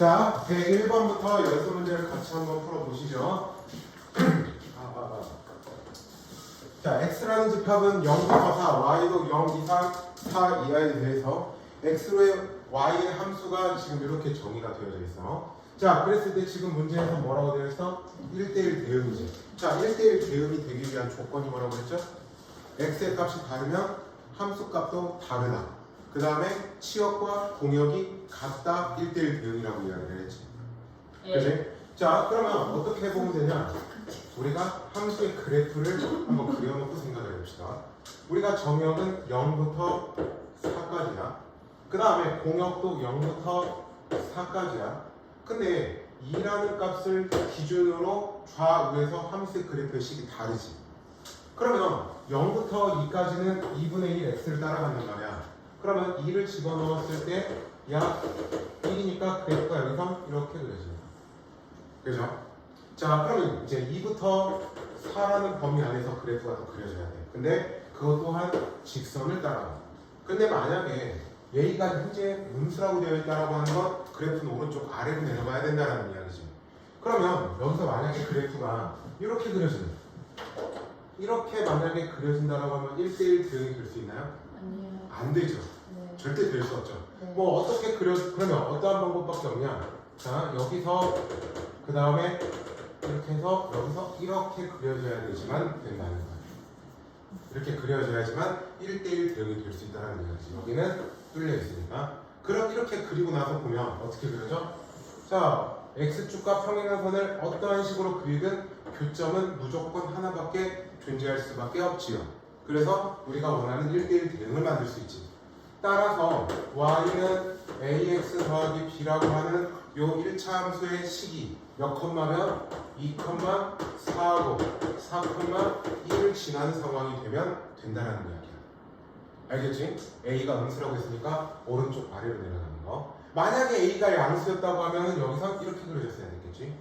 자, 101번부터 연습 문제를 같이 한번 풀어보시죠. 자, x라는 집합은 0부터 4, y도 0 이상 4 이하에 대해서 x로의 y의 함수가 지금 이렇게 정의가 되어져 있어. 자, 그랬을 때 지금 문제에서 뭐라고 되어 있어? 1대1 대응이지. 자, 1대1 대응이 되기 위한 조건이 뭐라고 했죠? x의 값이 다르면 함수 값도 다르다. 그 다음에 치역과 공역이 같다. 1대1 대응이라고 이야기를 했지. 그치? 자, 그러면 어떻게 해보면 되냐? 우리가 함수의 그래프를 한번 그려놓고 생각을 해봅시다. 우리가 정역은 0부터 4까지야. 그 다음에 공역도 0부터 4까지야. 근데 2라는 값을 기준으로 좌우에서 함수의 그래프의 식이 다르지. 그러면 0부터 2까지는 2분의 1 x를 따라간단 말이야. 그러면 2를 집어넣었을 때 약 1이니까 그래프가 여기서 이렇게 그려집니다. 그죠? 자, 그러면 이제 2부터 4라는 범위 안에서 그래프가 더 그려져야 돼. 근데 그것 또한 직선을 따라가. 근데 만약에 얘가 현재 음수라고 되어 있다라고 하는 건 그래프는 오른쪽 아래로 내려가야 된다는 이야기지. 그러면 여기서 만약에 그래프가 이렇게 그려진다. 이렇게 만약에 그려진다라고 하면 1대1 대응이 될 수 있나요? 아니요. 안 되죠. 네. 절대 될 수 없죠. 네. 뭐 어떻게 그러면 어떠한 방법밖에 없냐? 자, 여기서 그 다음에 이렇게 해서 여기서 이렇게 그려져야 되지만 된다는 거예요. 이렇게 그려져야지만 1대1 대응이 될 수 있다는 이야기지. 여기는 뚫려 있으니까. 그럼 이렇게 그리고 나서 보면 어떻게 그려져? 자, x축과 평행한선을 어떠한 식으로 그리든 교점은 무조건 하나밖에 존재할 수밖에 없지요. 그래서 우리가 원하는 1대1 대응을 만들 수 있지. 따라서 y는 ax 더하기 b라고 하는 요 1차 함수의 식이 몇 컴마면 2,4하고 4,1을 지나는 상황이 되면 된다는 이야기야. 알겠지? a가 음수라고 했으니까 오른쪽 아래로 내려가는 거. 만약에 a가 양수였다고 하면 여기서 이렇게 그려졌어야 됐겠지?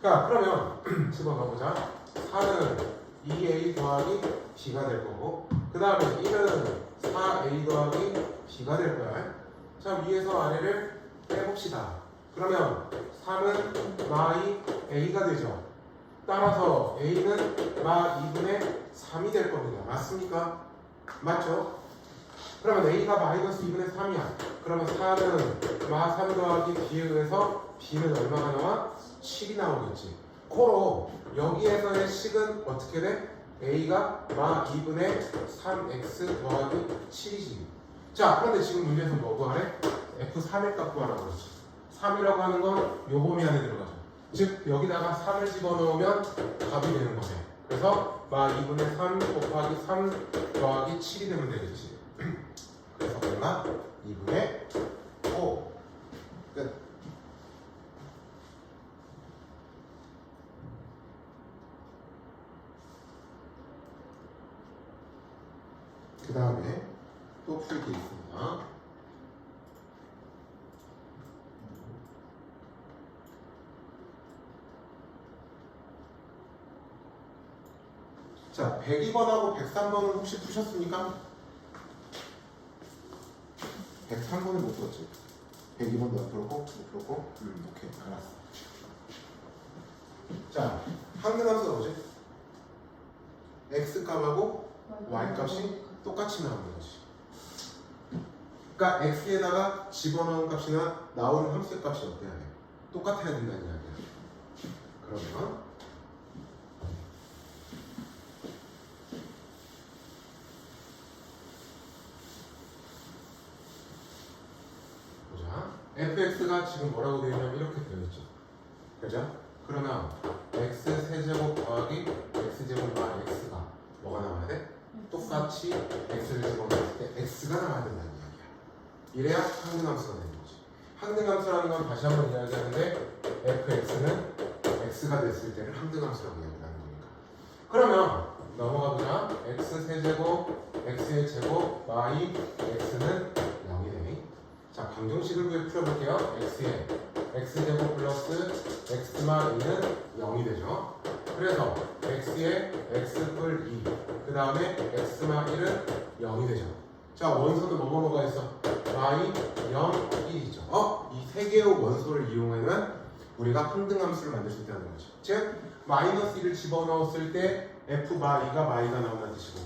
자, 그러면 집어넣어보자. 4는 2a 더하기 b가 될 거고, 그 다음에 1은 4a 더하기 b가 될 거야. 자, 위에서 아래를 빼봅시다. 그러면 3은 마이 a가 되죠. 따라서 a는 마 2분의 3이 될 겁니다. 맞습니까? 맞죠? 그러면 a가 마이너스 2분의 3이야. 그러면 4는 마 3 더하기 b에 의해서 b는 얼마가 나와? 7이 나오겠지. 코로 여기에서의 식은 어떻게 돼? a가 마 2분의 3x 더하기 7이지. 자, 그런데 지금 문제에서 뭐 구하래? f3의 값 구하라고 그러지. 3이라고 하는 건 요 범위 안에 들어가죠. 즉 여기다가 3을 집어넣으면 답이 되는 거네. 그래서 마 2분의 3 곱하기 3 더하기 7이 되면 되겠지. 그래서 얼마? 2분의 5. 끝. 그 다음에 또 풀 게 있습니다. 자, 102번하고 103번은 혹시 푸셨습니까? 103번은 못 풀었지. 102번도 안 풀었고, 못 풀었고, 오케이, 알았어. 자, 항등함수가 뭐지? x 값하고 y 값이 똑같이 나오는 거지. 그러니까 x에다가 집어넣은 값이나 나오는 함수의 값이 어때야 돼? 똑같아야 된다는 이야기야. 그러면 fx가 지금 뭐라고 되어 있냐면 이렇게 되어 있죠. 그죠? 그러면 x 세제곱 더하기 x제곱 마 x가 뭐가 나와야 돼? 똑같이 x를 집어넣을 때 x가 나와야 된다는 이야기야. 이래야 항등함수가 되는 거지. 항등함수라는 건 다시 한번 이야기하는데 fx는 x가 됐을 때를 항등함수라고 이야기하는 거니까. 그러면 넘어가 보자. x 세제곱 x의 제곱 마이 x는 0이네. 자, 방정식을 풀어볼게요. x에 x제곱 플러스 x마 2는 0이 되죠. 그래서 x에 x뿔 2, 그 다음에 x마 1은 0이 되죠. 자, 원소도 뭐가 있어? y 0, 1이죠. 이 세 개의 원소를 이용하면 우리가 항등함수를 만들 수 있다는 거죠. 즉 마이너스 1을 집어넣었을 때 f 바 2가 마이가 나온다는 뜻이고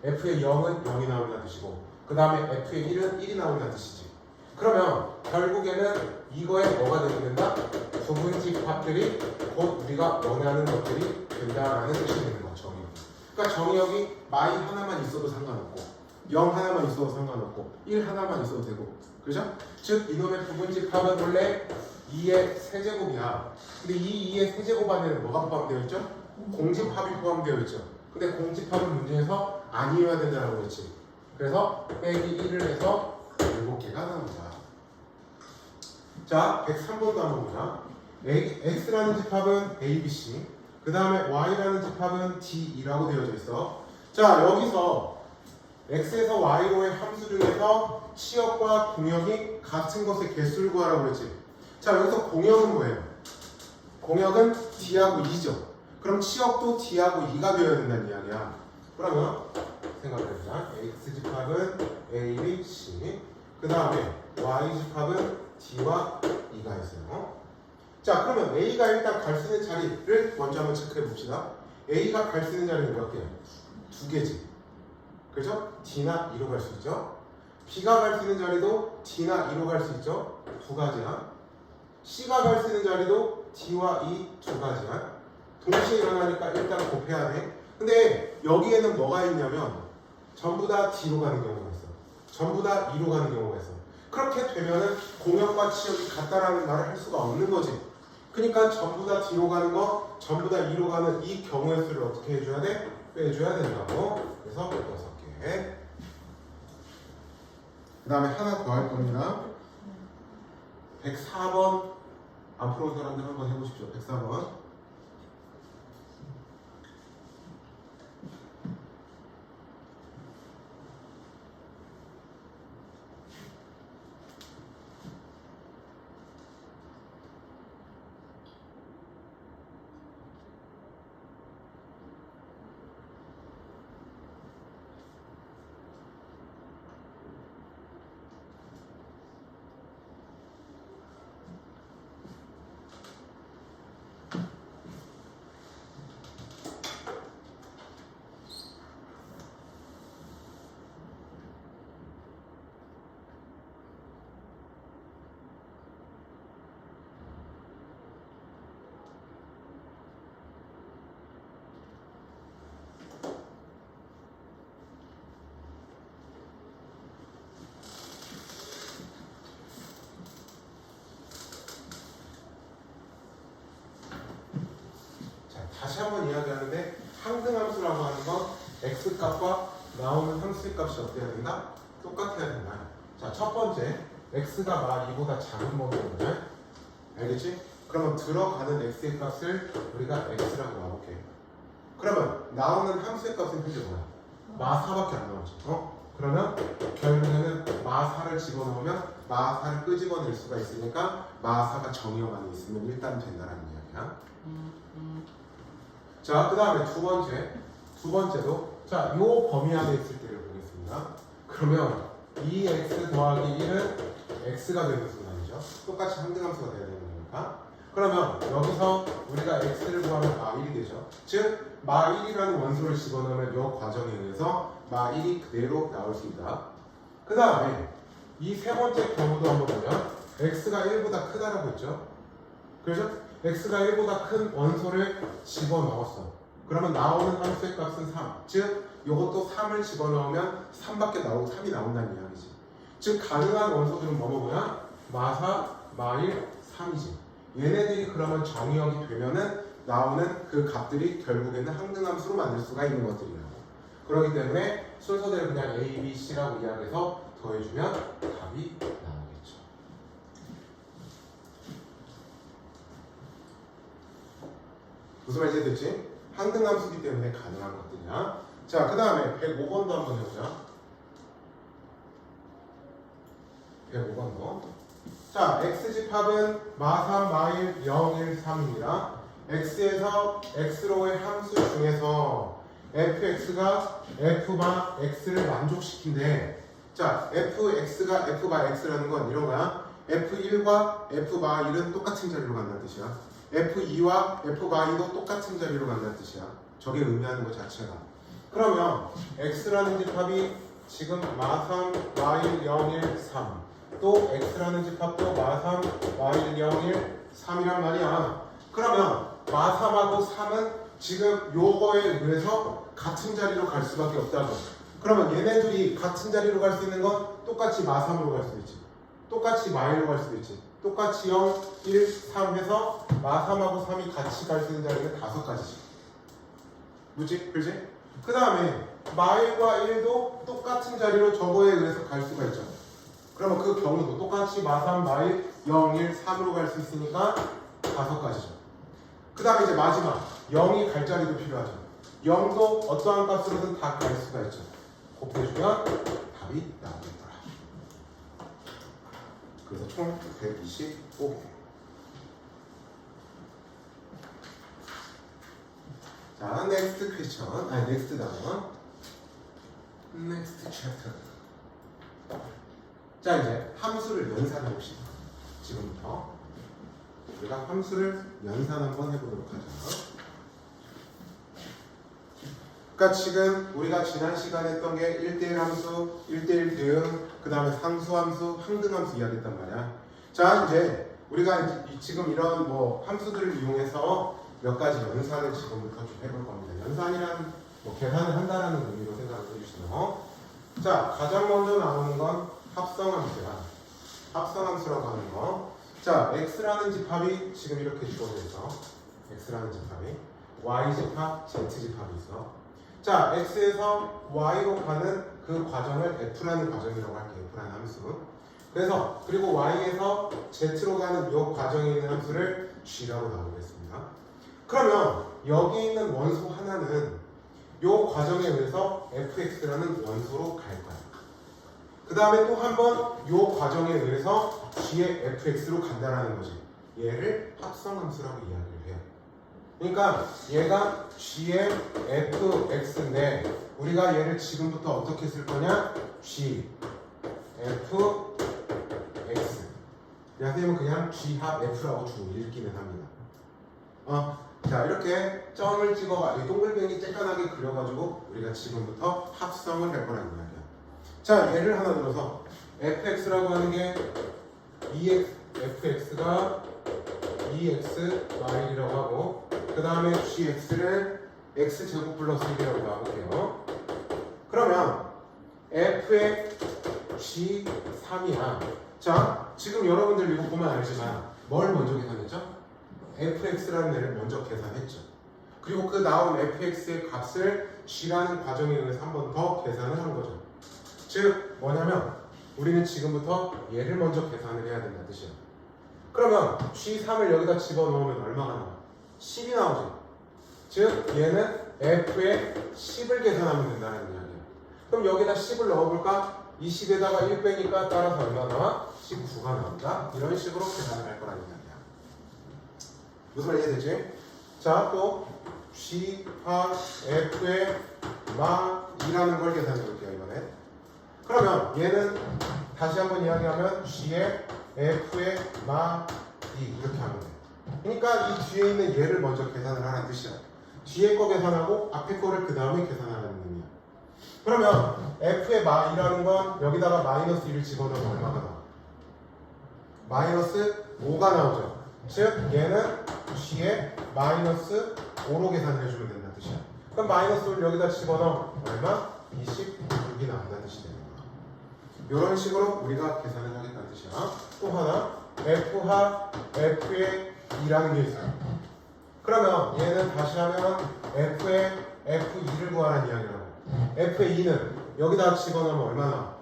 f의 0은 0이 나온다는 뜻이고 그 다음에 f의 1은 1이 나온다는 뜻이지. 그러면 결국에는 이거에 뭐가 되게 된다? 부분집합들이 곧 우리가 원하는 것들이 된다라는 뜻이 되는 거죠. 정의역이. 그러니까 정의역이 마이 하나만 있어도 상관없고 0 하나만 있어도 상관없고 1 하나만 있어도 되고 그죠? 즉 이놈의 부분집합은 원래 2의 세제곱이야. 근데 이 2의 세제곱 안에는 뭐가 포함되어 있죠? 공집합이 포함되어 있죠. 근데 공집합은 문제에서 아니어야 된다라고 했지. 그래서 빼기 1을 해서 7개가 나옵니다. 자, 103번도 한번 보자. X라는 집합은 A, B, C. 그 다음에 Y라는 집합은 D, E라고 되어져 있어. 자, 여기서 X에서 Y로의 함수 중에서 치역과 공역이 같은 것의 개수를 구하라고 그랬지. 자, 여기서 공역은 뭐예요? 공역은 D하고 E죠. 그럼 치역도 D하고 E가 되어야 된다는 이야기야. 그러면 생각해보자. X집합은 A, B, C. 그 다음에 Y집합은 D와 E가 있어요. 자, 그러면 A가 일단 갈 수 있는 자리를 먼저 한번 체크해 봅시다. A가 갈 수 있는 자리는 몇 개야? 2개지. 그죠? D나 E로 갈 수 있죠. B가 갈 수 있는 자리도 D나 E로 갈 수 있죠. 2가지야. C가 갈 수 있는 자리도 D와 E 2가지야. 동시에 일어나니까 일단 곱해야 돼. 근데 여기에는 뭐가 있냐면 전부 다 D로 가는 경우가 있어. 전부 다 E로 가는 경우가 있어. 그렇게 되면은 공역과 치역이 같다라는 말을 할 수가 없는 거지. 그러니까 전부 다 D로 가는 거, 전부 다 E로 가는 이 경우의 수를 어떻게 해줘야 돼? 빼줘야 된다고. 그래서 6개. 그 다음에 하나 더 할 겁니다. 104번. 앞으로 온 사람들 한번 해보십시오. 104번. 다시 한번 이야기하는데 항등함수라고 하는 건 x값과 나오는 함수의 값이 어때야 된다? 똑같아야 된다. 자, 첫 번째 x가 마 2보다 작은 범위거든요. 알겠지? 그러면 들어가는 x의 값을 우리가 x라고 놔볼게. 그러면 나오는 함수의 값은 현재 뭐야? 마 4밖에 안 나오지. 그러면 결국에는 마 4를 집어넣으면 마 4를 끄집어낼 수가 있으니까 마 4가 정의역 안에 있으면 일단 된다는 이야기야. 자, 그 다음에 두 번째도 자, 요 범위 안에 있을 때를 보겠습니다. 그러면 2x 더하기 1은 x가 되는 순간이죠. 똑같이 항등함수가 돼야 되는 거니까. 그러면 여기서 우리가 x를 구하면 마 1이 되죠. 즉, 마 1이라는 원소를 집어넣으면 이 과정에 의해서 마 1이 그대로 나올 수 있다. 그 다음에 이 세 번째 경우도 한번 보면 x가 1보다 크다라고 했죠. 그렇죠? x가 1보다 큰 원소를 집어넣었어. 그러면 나오는 함수의 값은 3. 즉, 이것도 3을 집어넣으면 3밖에 나오고 3이 나온다는 이야기지. 즉, 가능한 원소들은 뭐뭐야? 마4, 마1, 3이지. 얘네들이 그러면 정의역이 되면은 나오는 그 값들이 결국에는 항등함수로 만들 수가 있는 것들이라고. 그렇기 때문에 순서대로 그냥 A, B, C라고 이야기해서 더해주면 답이 나오겠죠. 무슨 말인지 됐지? 항등함수기 때문에 가능한 것들이야. 자, 그 다음에 105번도 한번 해보자. 105번도. 자, x집합은 마3, 마1, 0, 1, 3입니다. x에서 x로의 함수 중에서 fx가 f바 x를 만족시킨대. 자, fx가 f바 x라는 건 이런 거야. F1과 F-1은 똑같은 자리로 간다는 뜻이야. F2와 F-2도 똑같은 자리로 간다는 뜻이야. 저게 의미하는 것 자체가. 그러면 X라는 집합이 지금 마3, Y1, 0, 1, 3. 또 X라는 집합도 마3, Y1, 0, 1, 3이란 말이야. 그러면 마3하고 3은 지금 요거에 의해서 같은 자리로 갈 수밖에 없다고. 그러면 얘네들이 같은 자리로 갈 수 있는 건 똑같이 마3으로 갈 수도 있지. 똑같이 마1로 갈 수도 있지. 똑같이 0, 1, 3 해서 마3하고 3이 같이 갈 수 있는 자리는 5가지지. 뭐지? 그지? 그 다음에 마1과 1도 똑같은 자리로 저거에 의해서 갈 수가 있잖아. 그러면 그 경우도 똑같이 마3, 마1, 0, 1, 3으로 갈 수 있으니까 5가지죠. 그 다음에 이제 마지막 0이 갈 자리도 필요하죠. 0도 어떠한 값으로든 다 갈 수가 있죠. 곱해주면 답이 나오겠더라. 그래서 총 125개. 자, next question. 아니, next 단원. next chapter. 자, 이제 함수를 연산해 봅시다. 지금부터 우리가 함수를 연산 한번 해보도록 하죠. 그러니까 지금 우리가 지난 시간에 했던 게 1대1 함수, 1대1 대응, 그 다음에 상수함수, 항등함수 이야기했단 말이야. 자, 이제 우리가 지금 이런 뭐 함수들을 이용해서 몇 가지 연산을 지금부터 좀 해볼 겁니다. 연산이란 뭐 계산을 한다라는 의미로 생각을 해주시면, 자, 가장 먼저 나오는 건 합성함수야. 합성함수라고 하는 거. 자, X라는 집합이 지금 이렇게 주어져 있어. X라는 집합이 Y 집합, Z 집합이 있어. 자, X에서 Y로 가는 그 과정을 F라는 과정이라고 할게요. F라는 함수. 그래서 그리고 Y에서 Z로 가는 이 과정에 있는 함수를 G라고 나오겠습니다. 그러면 여기 있는 원소 하나는 이 과정에 의해서 fx라는 원소로 갈 거야. 그 다음에 또 한 번 이 과정에 의해서 g의 fx로 간다라는 거지. 얘를 합성함수라고 이야기를 해요. 그러니까 얘가 g의 fx인데 우리가 얘를 지금부터 어떻게 쓸 거냐? g fx. 선생님은 그냥 g 합 f라고 주로 읽기는 합니다. 자, 이렇게 점을 찍어가 동글뱅이 쬐깐하게 그려가지고 우리가 지금부터 합성을 할 거라는 이야기야. 자, 예를 하나 들어서 fx라고 하는 게 fx가 2xy이라고 하고 그 다음에 gx를 x제곱 플러스 1이라고 놔볼게요. 그러면 f의 g3이야. 자, 지금 여러분들 이거 보면 알지만 뭘 먼저 계산했죠? fx라는 애를 먼저 계산했죠. 그리고 그 나온 fx의 값을 g라는 과정에 의해서 한 번 더 계산을 한 거죠. 즉 뭐냐면 우리는 지금부터 얘를 먼저 계산을 해야 된다는 뜻이에요. 그러면 g3을 여기다 집어넣으면 얼마가 나와? 10이 나오지. 즉 얘는 f의 10을 계산하면 된다는 이야기예요. 그럼 여기다 10을 넣어볼까? 이 10에다가 1 빼니까 따라서 얼마 나와? 19가 나온다. 이런 식으로 계산을 할 거라는 이야기야. 무슨 말 이해되지? 자, 또 G 합 F의 마이라는 걸 계산해 볼게요, 이번에. 그러면 얘는 다시 한번 이야기하면 G의 F의 마 D 이렇게 하면 돼. 그러니까 이 뒤에 있는 얘를 먼저 계산을 하라는 뜻이야. 뒤에 거 계산하고 앞에 거를 그 다음에 계산하라는 의미야. 그러면 F의 마이라는 건 여기다가 마이너스 1을 집어넣으면 얼마가 나와? 마이너스 5가 나오죠. 즉 얘는 G에 마이너스 5로 계산을 해주면 된다는 뜻이야. 그럼 마이너스 5를 여기다 집어넣어 얼마? 26이 나온다는 뜻이 되는 거야. 이런 식으로 우리가 계산을 하겠다는 뜻이야. 또 하나 F 합 F의 2라는 게 있어요. 그러면 얘는 다시 하면 F의 F2를 구하라는 이야기라고. F의 2는 여기다 집어넣으면 얼마나?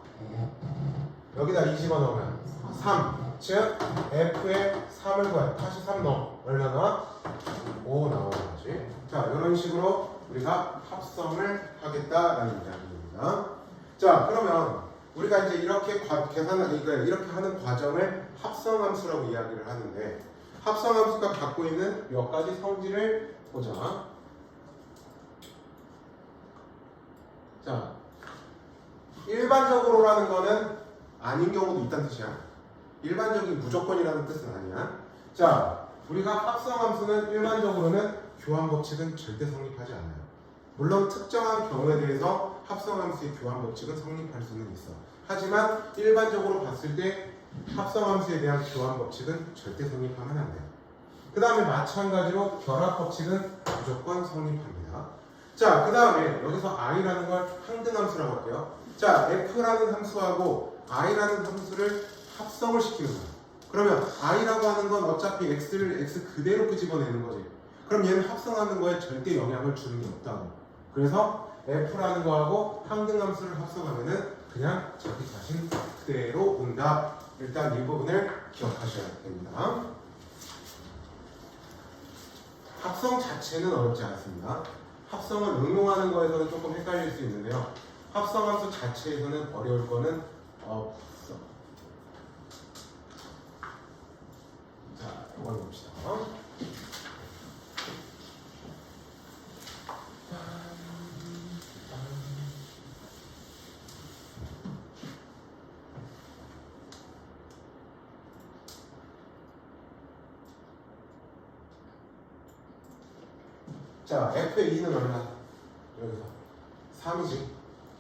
여기다 2 집어넣으면 3. 즉 F의 3을 구해. 다시 3 넣어. 얼마 나와? 5 나오는 거지. 자, 이런 식으로 우리가 합성을 하겠다라는 이야기입니다. 자, 그러면 우리가 이제 이렇게 이렇게 하는 과정을 합성함수라고 이야기를 하는데 합성함수가 갖고 있는 몇 가지 성질을 보자. 자, 일반적으로라는 거는 아닌 경우도 있다는 뜻이야. 일반적인 무조건이라는 뜻은 아니야. 자, 우리가 합성함수는 일반적으로는 교환 법칙은 절대 성립하지 않아요. 물론 특정한 경우에 대해서 합성함수의 교환 법칙은 성립할 수는 있어. 하지만 일반적으로 봤을 때 합성함수에 대한 교환 법칙은 절대 성립하면 안 돼요. 그 다음에 마찬가지로 결합 법칙은 무조건 성립합니다. 자, 그 다음에 여기서 i라는 걸 항등함수라고 할게요. 자, f라는 함수하고 i라는 함수를 합성을 시키는 거예요. 그러면 i라고 하는 건 어차피 x를 x 그대로 끄집어내는 거지. 그럼 얘는 합성하는 거에 절대 영향을 주는 게 없다고. 그래서 f라는 거하고 항등함수를 합성하면은 그냥 자기 자신 그대로 온다. 일단 이 부분을 기억하셔야 됩니다. 합성 자체는 어렵지 않습니다. 합성을 응용하는 거에서는 조금 헷갈릴 수 있는데요. 합성함수 자체에서는 어려울 거는 없어. 자, 이걸 봅시다. 자, f의 2는 얼마? 여기서 3이지.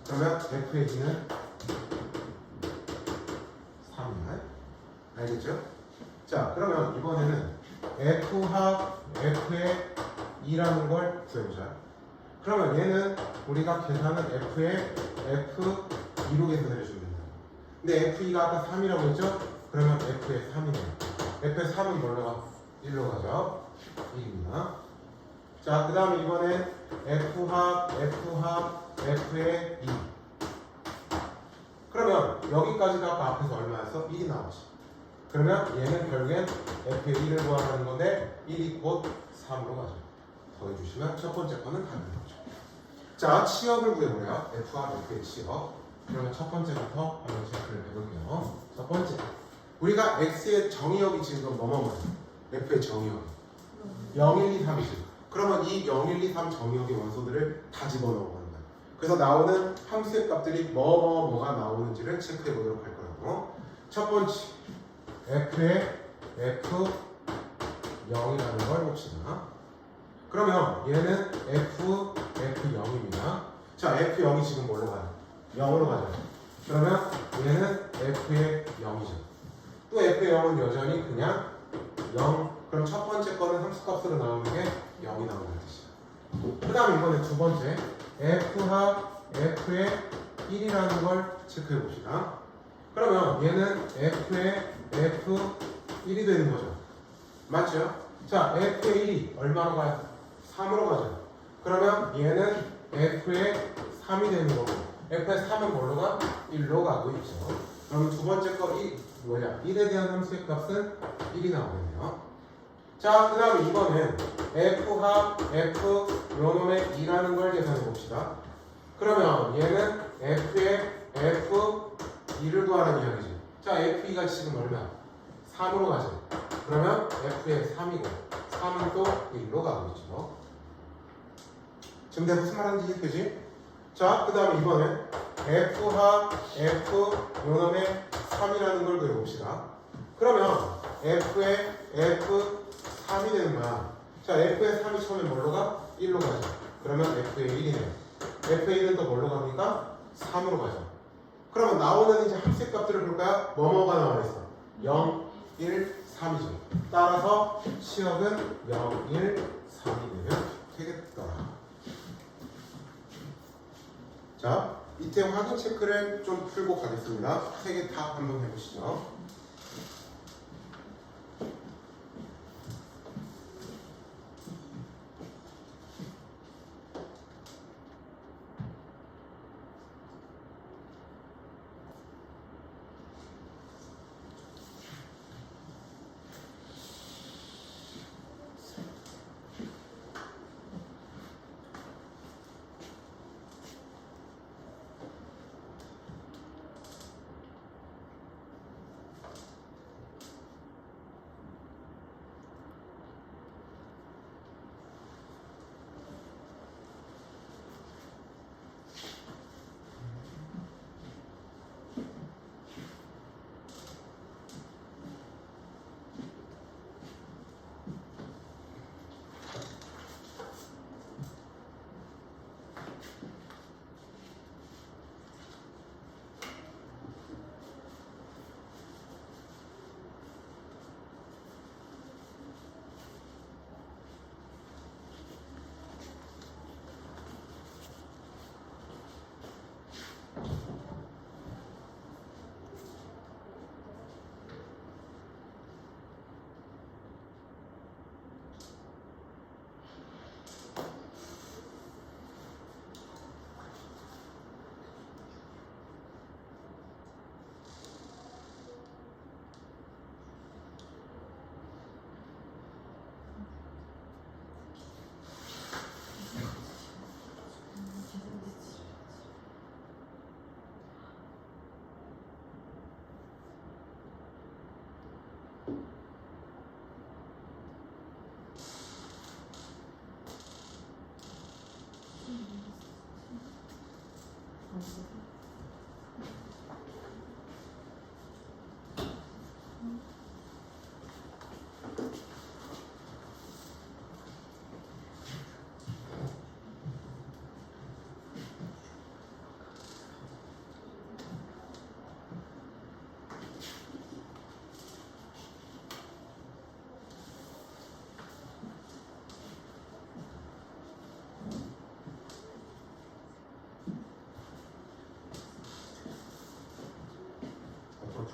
그러면 f의 2는 3이야. 알겠죠? 자, 그러면 이번에는 f합 f의 2라는 걸 구해보자. 그러면 얘는 우리가 계산은 f의 f2로 계산을 해주면 된다. 근데 f2가 아까 3이라고 했죠? 그러면 f의 3이네요. f의 3은 뭘로 가? 1로 가죠? 1입니다. 자, 그 다음에 이번엔 f합 f의 2. 그러면 여기까지가 아까 앞에서 얼마였어? 1이 나오지. 그러면 얘는 결국엔 f의 1을 구하라는 건데 1이 곧 3으로 가죠. 더해주시면 첫 번째 거는 답이 나오죠. 자, 치역을 구해보래요. f합 f의 치역. 그러면 첫 번째부터 한번 체크를 해볼게요. 첫 번째, 우리가 x의 정의역이 지금 뭐뭐뭐예요? f의 정의역이 0, 1, 2, 3이지. 그러면 이 0, 1, 2, 3 정의역의 원소들을 다 집어넣어 보는 거야. 그래서 나오는 함수의 값들이 뭐가 나오는지를 체크해 보도록 할 거라고. 첫 번째, f의 f0이라는 걸 봅시다. 그러면 얘는 f0입니다. 자, f0이 지금 뭘로 가요? 0으로 가죠. 그러면 얘는 f의 0이죠. 또 f의 0은 여전히 그냥 0. 그럼 첫 번째 거는 함수값으로 나오는 게 0이 나온다는 뜻이야. 그 다음에 이번에 두 번째, f합 f의 1이라는 걸 체크해 봅시다. 그러면 얘는 f의 f1이 되는 거죠. 맞죠? 자, f의 1이 얼마로 가요? 3으로 가죠. 그러면 얘는 f의 3이 되는 거고, f의 3은 뭘로 가? 1로 가고 있죠. 그럼 두 번째 거 1에 대한 함수의 값은 1이 나오겠네요. 자, 그 다음에 이번엔 f합 f 요놈의 2라는 걸 계산해 봅시다. 그러면 얘는 f의 f2를 구하라는 이야기지. 자, f2가 지금 얼마야? 3으로 가죠. 그러면 f의 3이고 3은 또 1로 가고 있죠. 지금 내가 무슨 말하는지 이해되지? 자, 그 다음에 이번엔 f합 f 요놈의 3이라는 걸 구해봅시다. 그러면 f의 f3이 되는 거야. 자, f의 3이 처음에 뭘로 가? 1로 가죠. 그러면 f의 1이네. f의 1은 또 뭘로 갑니까? 3으로 가죠. 그러면 나오는 이제 합식 값들을 볼까요? 뭐뭐가 나와 있어? 0, 1, 3이죠. 따라서 치역은 0, 1, 3이 되면 되겠더라. 자, 이때 확인 체크를 좀 풀고 가겠습니다. 3개 다 한번 해보시죠.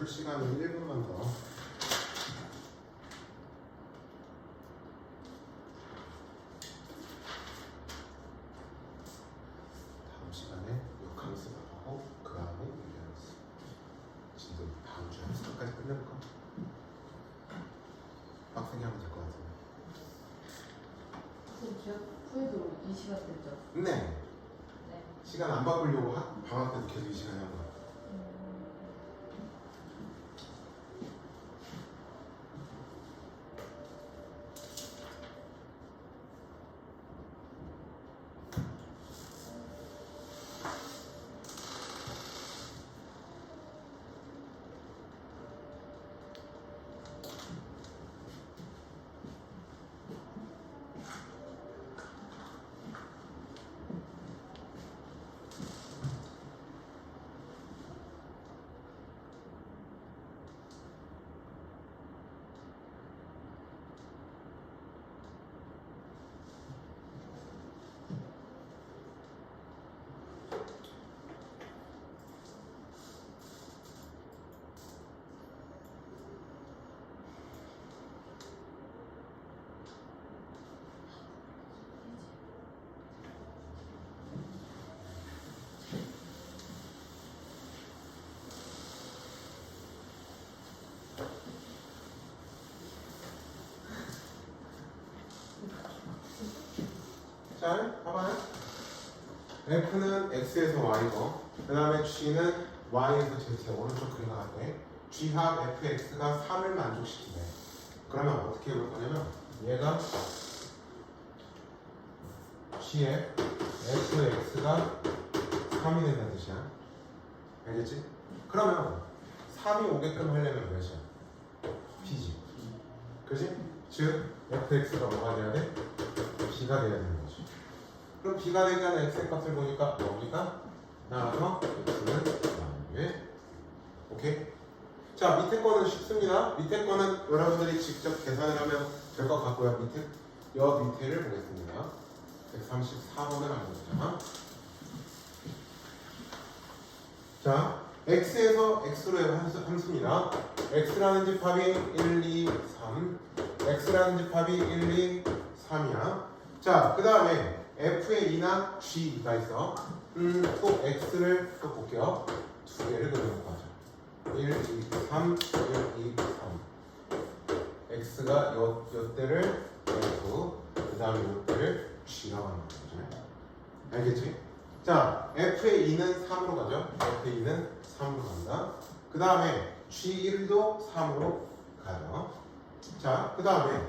풀 시간은 1분만 더. 다음 시간에 역함수 하고 그 다음에 유리함수. 지금 다음 주에 함수까지 끝내볼까? 빡세게 하면 될 것 같은데. 선생님 후에도 이 시간 됐죠? 네. 네. 시간 안 바꾸려고 방학 때도 계속 이 시간에 한 거야. 자, 봐봐요. F는 X에서 Y고, 그 다음에 G는 Y에서 Z에 오른쪽 그림 나왔네. G합 FX가 3을 만족시키네. 그러면 어떻게 해볼 거냐면, 얘가 G의 FX가 3이 된다는 뜻이야. 알겠지? 그러면 3이 오게끔 하려면 몇이야? B지. 그지? 즉, FX가 뭐가 돼야 돼? B가 돼야 되는 거지. 그럼 B가 되지 않은 X의 값을 보니까 여기가 나와서 X는 나오게. 오케이? 자, 밑에 거는 쉽습니다. 밑에 거는 여러분들이 직접 계산을 하면 될 것 같고요. 밑에를 보겠습니다. 134번을 알려주자. 자, X에서 X로 함수입니다. X라는 집합이 1, 2, 3. X라는 집합이 1, 2, 3이야. 자, 그 다음에 F에 2나 G가 있어. 또 X를 또 볼게요. 두 개를 그려놓고 하자. 1, 2, 3, 1, 2, 3. X가 요 때를 F, 그 다음에 요 때를 G라고 하는 거죠. 알겠지? 자, F의 2는 3으로 가죠. F의 2는 3으로 간다. 그 다음에 G1도 3으로 가요. 자, 그 다음에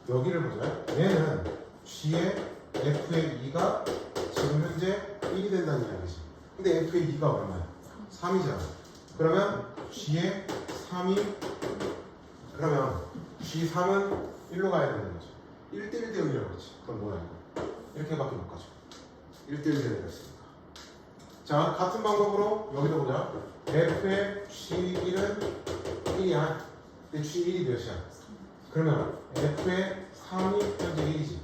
여기를 보자. 얘는 G의 F의 2가 지금 현재 1이 된다는 이야기지. 근데 F의 2가 얼마야? 3이잖아. 그러면 G의 3이 그러면 G3은 1로 가야 되는 거죠. 1대1 대응이라고 그러지. 그럼 뭐야 이거? 이렇게밖에 못 가죠. 1대1 대응이라 했으니까. 자, 같은 방법으로 여기도 보자. F의 G1은 1이야. 근데 G1이 몇이야? 그러면 F의 3이 현재 1이지.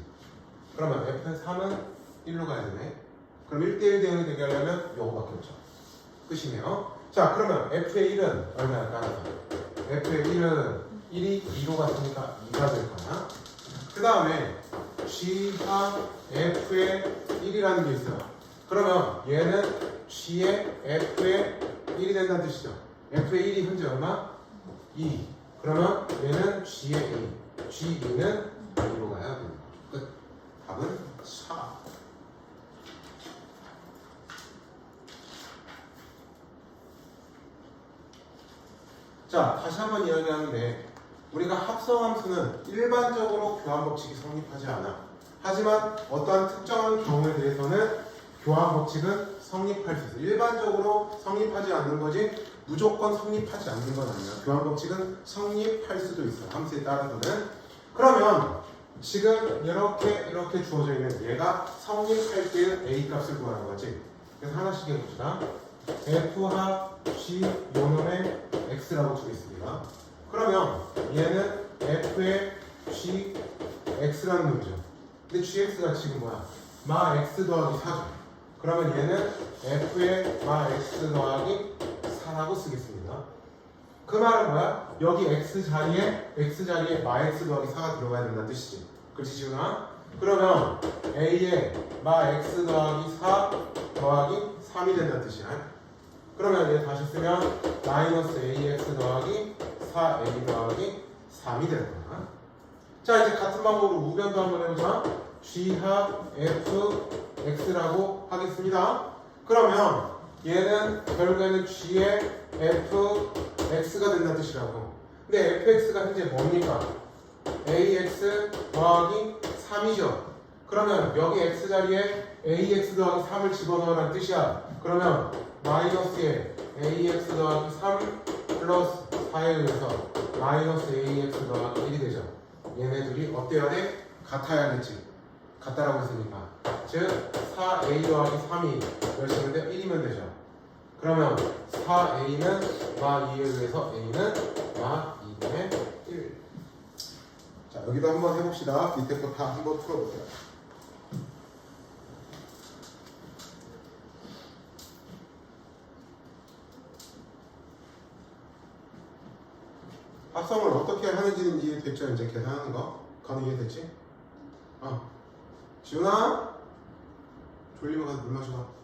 그러면 F의 3은 1로 가야 되네. 그럼 1대1 대응이 되게 하려면 요거밖에 없죠. 끝이네요. 자, 그러면 F의 1은 얼마야? 따라서 F의 1은 1이 2로 갔으니까 2가 될 거야. 그 다음에 G가 F의 1이라는 게 있어요. 그러면 얘는 G의 F의 1이 된다는 뜻이죠. F의 1이 현재 얼마? 2. 그러면 얘는 G의 2. G2는 2로 가야 됩니다. 끝. 답은 4. 자, 다시 한번 이야기하는데 우리가 합성함수는 일반적으로 교환법칙이 성립하지 않아. 하지만 어떠한 특정한 경우에 대해서는 교환법칙은 성립할 수 있어. 일반적으로 성립하지 않는 거지 무조건 성립하지 않는 건 아니야. 교환법칙은 성립할 수도 있어. 함수에 따라서는. 그러면 지금 이렇게 주어져 있는 얘가 성립할 때는 A 값을 구하는 거지. 그래서 하나씩 해봅시다. F합 G 요놈의 X라고 주겠습니다. 그러면 얘는 F의 G X라는 놈이죠. 근데 GX가 지금 뭐야? 마 X 더하기 4죠. 그러면 얘는 F의 마 X 더하기 4라고 쓰겠습니다. 그 말은 뭐야? 여기 x 자리에 마 x 더하기 4가 들어가야 된다는 뜻이지. 그렇지 지훈아? 그러면 a에 마 x 더하기 4 더하기 3이 된다는 뜻이야. 그러면 얘 다시 쓰면 마이너스 ax 더하기 4a 더하기 3이 되는 거야. 자 이제 같은 방법으로 우변도 한번 해보자. g합 fx라고 하겠습니다. 그러면 얘는 결국에는 g의 fx가 된다는 뜻이라고. 근데 fx가 현재 뭡니까? ax 더하기 3이죠. 그러면 여기 x 자리에 ax 더하기 3을 집어넣으라는 뜻이야. 그러면 마이너스에 ax 더하기 3 플러스 4에 의해서 마이너스 ax 더하기 1이 되죠. 얘네들이 어때야 돼? 같아야겠지. 같다라고 했으니까. 즉 4a 더하기 3이 몇이면 1이면 되죠. 그러면 4a는 마 2에 의해서 a는 마 2분의 1. 자 여기도 한번 해봅시다. 밑에 거 다 한번 풀어보세요. 합성을 어떻게 하는지는 이해됐죠? 이제 계산하는 거? 건 이해됐지? 지훈아? 졸리면 가서 물 마셔봐.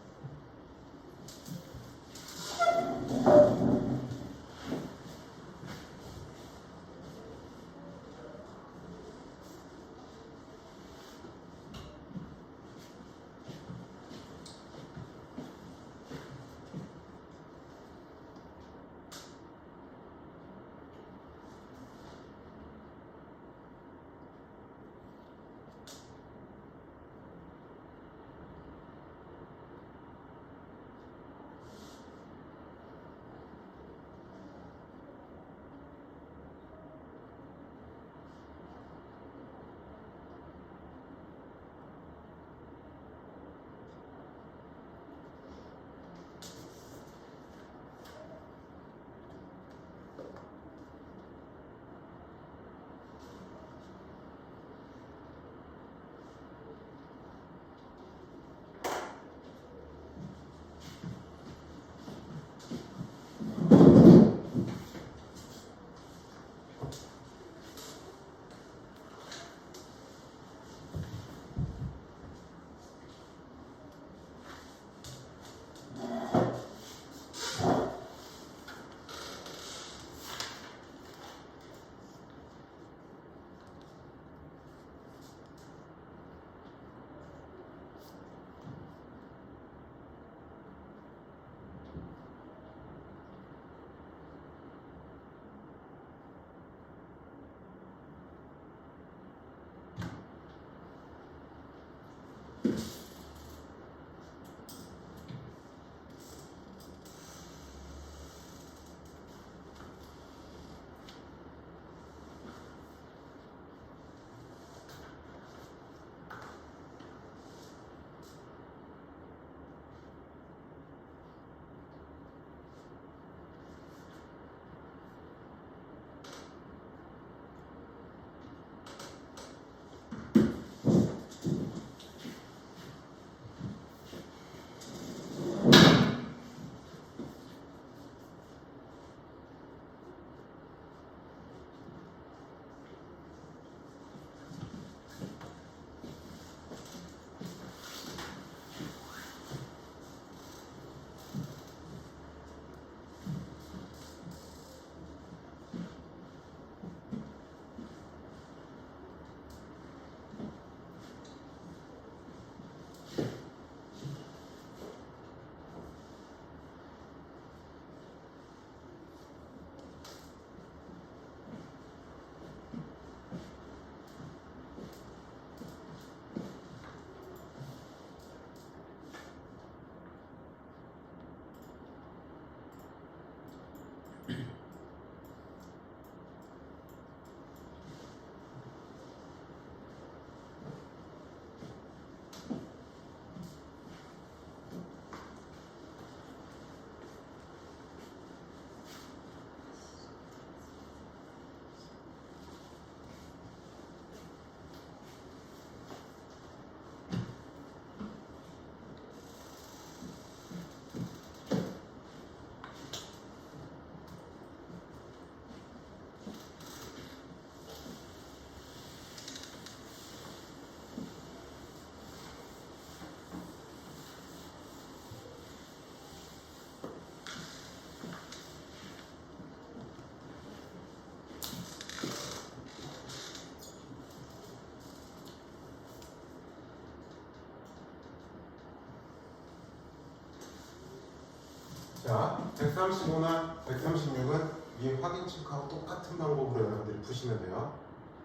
135나 136은 이 확인 체크하고 똑같은 방법으로 여러분들이 푸시면 돼요.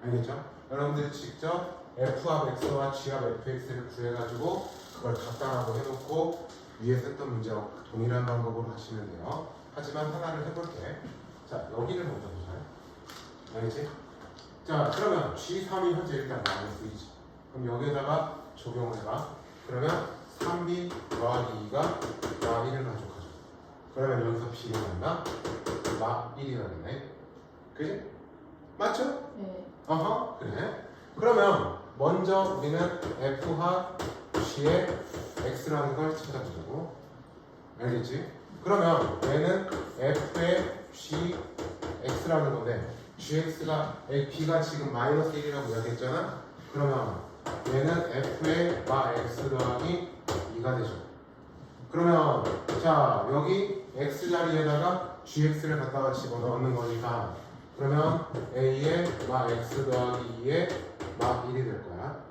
알겠죠? 여러분들이 직접 F합 X와 G합 FX를 구해가지고 그걸 갖다라고 해놓고 위에 썼던 문제와 동일한 방법으로 하시면 돼요. 하지만 하나를 해볼게. 자, 여기를 먼저 보자. 알겠지? 자, 그러면 G3이 현재 일단 마이너스 2지. 그럼 여기에다가 적용을 해봐. 그러면 3B 더하기 2가 마 1을 가져가죠. 그러면 여기서 B가 얼마? 마 1이 나겠네. 그지? 맞죠? 네. 어허, 그래. 그러면 먼저 우리는 F합 G의 X라는 걸 찾아보자고. 알겠지? 그러면 얘는 F의 G X라는 건데 GX가 B가 지금 마이너스 1이라고 이야기했잖아. 그러면 얘는 F의 마 X 더하기 2가 되죠. 그러면 자 여기 X 자리에다가 GX를 갖다가 집어넣는 거니까 그러면 A의 마 X 더하기 2의 마 1이 될 거야.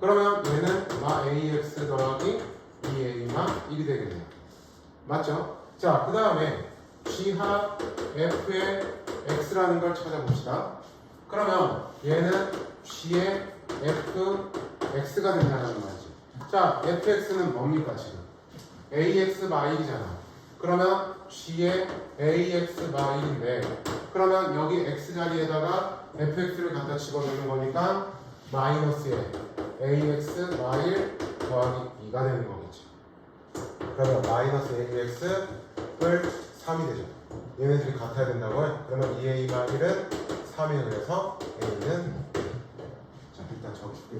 그러면 얘는 마 AX 더하기 2A 마 1이 되겠네. 맞죠? 자, 그 다음에 G합 F의 X라는 걸 찾아봅시다. 그러면 얘는 G의 F X가 된다는 말이지. 자, FX는 뭡니까 지금? AX 마 1이잖아. 그러면 G의 AX 마 1인데 그러면 여기 X 자리에다가 FX를 갖다 집어넣는 거니까 마이너스에 AX 마 1 더하기 2가 되는 거겠지. 그러면 마이너스 AX을 3이 되죠. 얘네들이 같아야 된다고요? 그러면 2A 마 1은 3이 그래서 A는 자 일단 적으시고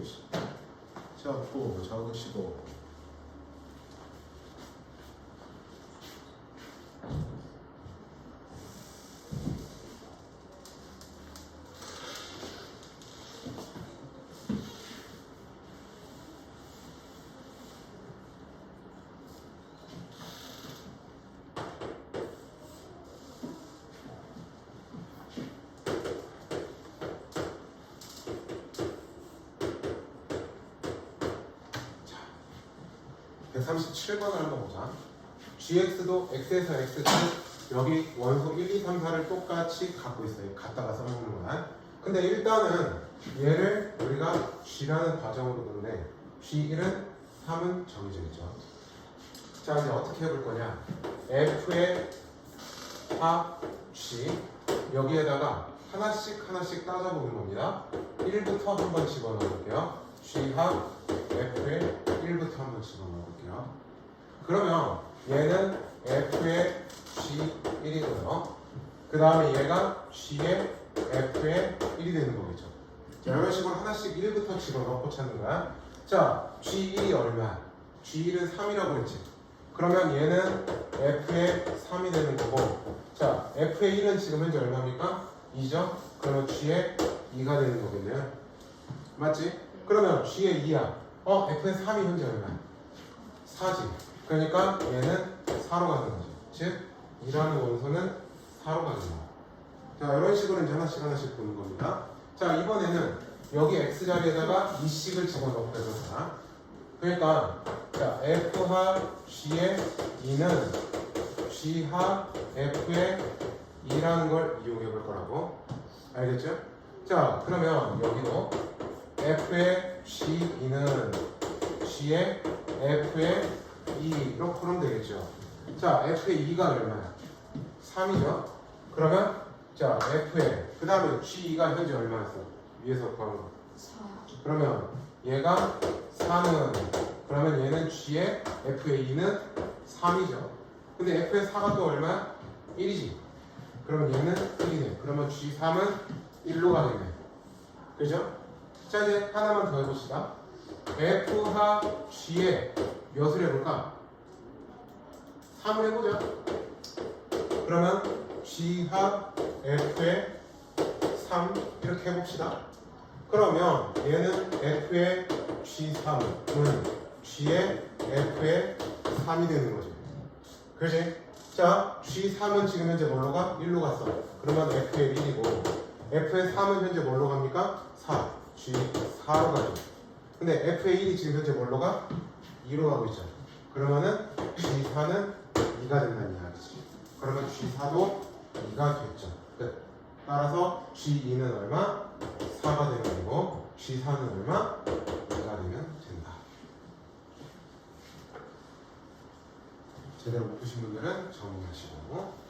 자 137번을 한번 보자. GX도 X에서 X는 여기 원소 1, 2, 3, 4를 똑같이 갖고 있어요. 갖다가 써먹는 거야. 근데 일단은 얘를 우리가 G라는 과정으로 두는데 G1은 3은 정해져 있죠. 자 이제 어떻게 해볼 거냐. F의 합 G 여기에다가 하나씩 따져보는 겁니다. 1부터 한번 집어넣어볼게요. G합 F의 1부터 한번 집어넣어볼게요. 그러면 얘는 F의 G1이고요. 그 다음에 얘가 G의 F의 1이 되는 거겠죠. 자, 이런 식으로 하나씩 1부터 집어넣고 찾는 거야. 자, G1이 얼마야? G1은 3이라고 했지. 그러면 얘는 F의 3이 되는 거고, 자, F의 1은 지금 현재 얼마입니까? 2죠? 그러면 G의 2가 되는 거겠네요. 맞지? 그러면 G의 2야. F의 3이 현재 얼마야? 4지. 그러니까 얘는 4로 가는 거지. 즉, 2라는 원소는 4로 가는 거야. 자, 이런 식으로 이제 하나씩 보는 겁니다. 자, 이번에는 여기 X자리에다가 2씩을 집어넣고 해보자. 그러니까, 자, F합 G의 2는 G합 F의 2라는 걸 이용해 볼 거라고. 알겠죠? 자, 그러면 여기도 F의 G2는 G의 F의 2 이렇게 하면 되겠죠. 자, F의 2가 얼마야? 3이죠. 그러면 자, F의 그 다음에 G2가 현재 얼마였어? 위에서 구한 거. 4. 그러면 얘가 4는 그러면 얘는 G의 F의 2는 3이죠. 근데 F의 4가 또 얼마야? 1이지. 그러면 얘는 1이네. 그러면 G3은 1로 가겠네. 그죠? 자, 이제 하나만 더 해봅시다. F합 G의 몇을 해볼까? 3을 해보자. 그러면 G합 F의 3 이렇게 해봅시다. 그러면 얘는 F의 G3은 G의 F의 3이 되는 거지. 그렇지? 자, G3은 지금 현재 뭘로 가? 1로 갔어. 그러면 F의 1이고 F의 3은 현재 뭘로 갑니까? 4. G4로 가죠. 근데 F의 1이 지금 현재 뭘로 가? 2로 가고 있죠. 그러면은 G4는 2가 된다는 이야기지. 그러면 G4도 2가 됐죠. 끝. 따라서 G2는 얼마? 4가 되면 되고 G4는 얼마? 2가 되면 된다. 제대로 못 푸신 분들은 정리하시고.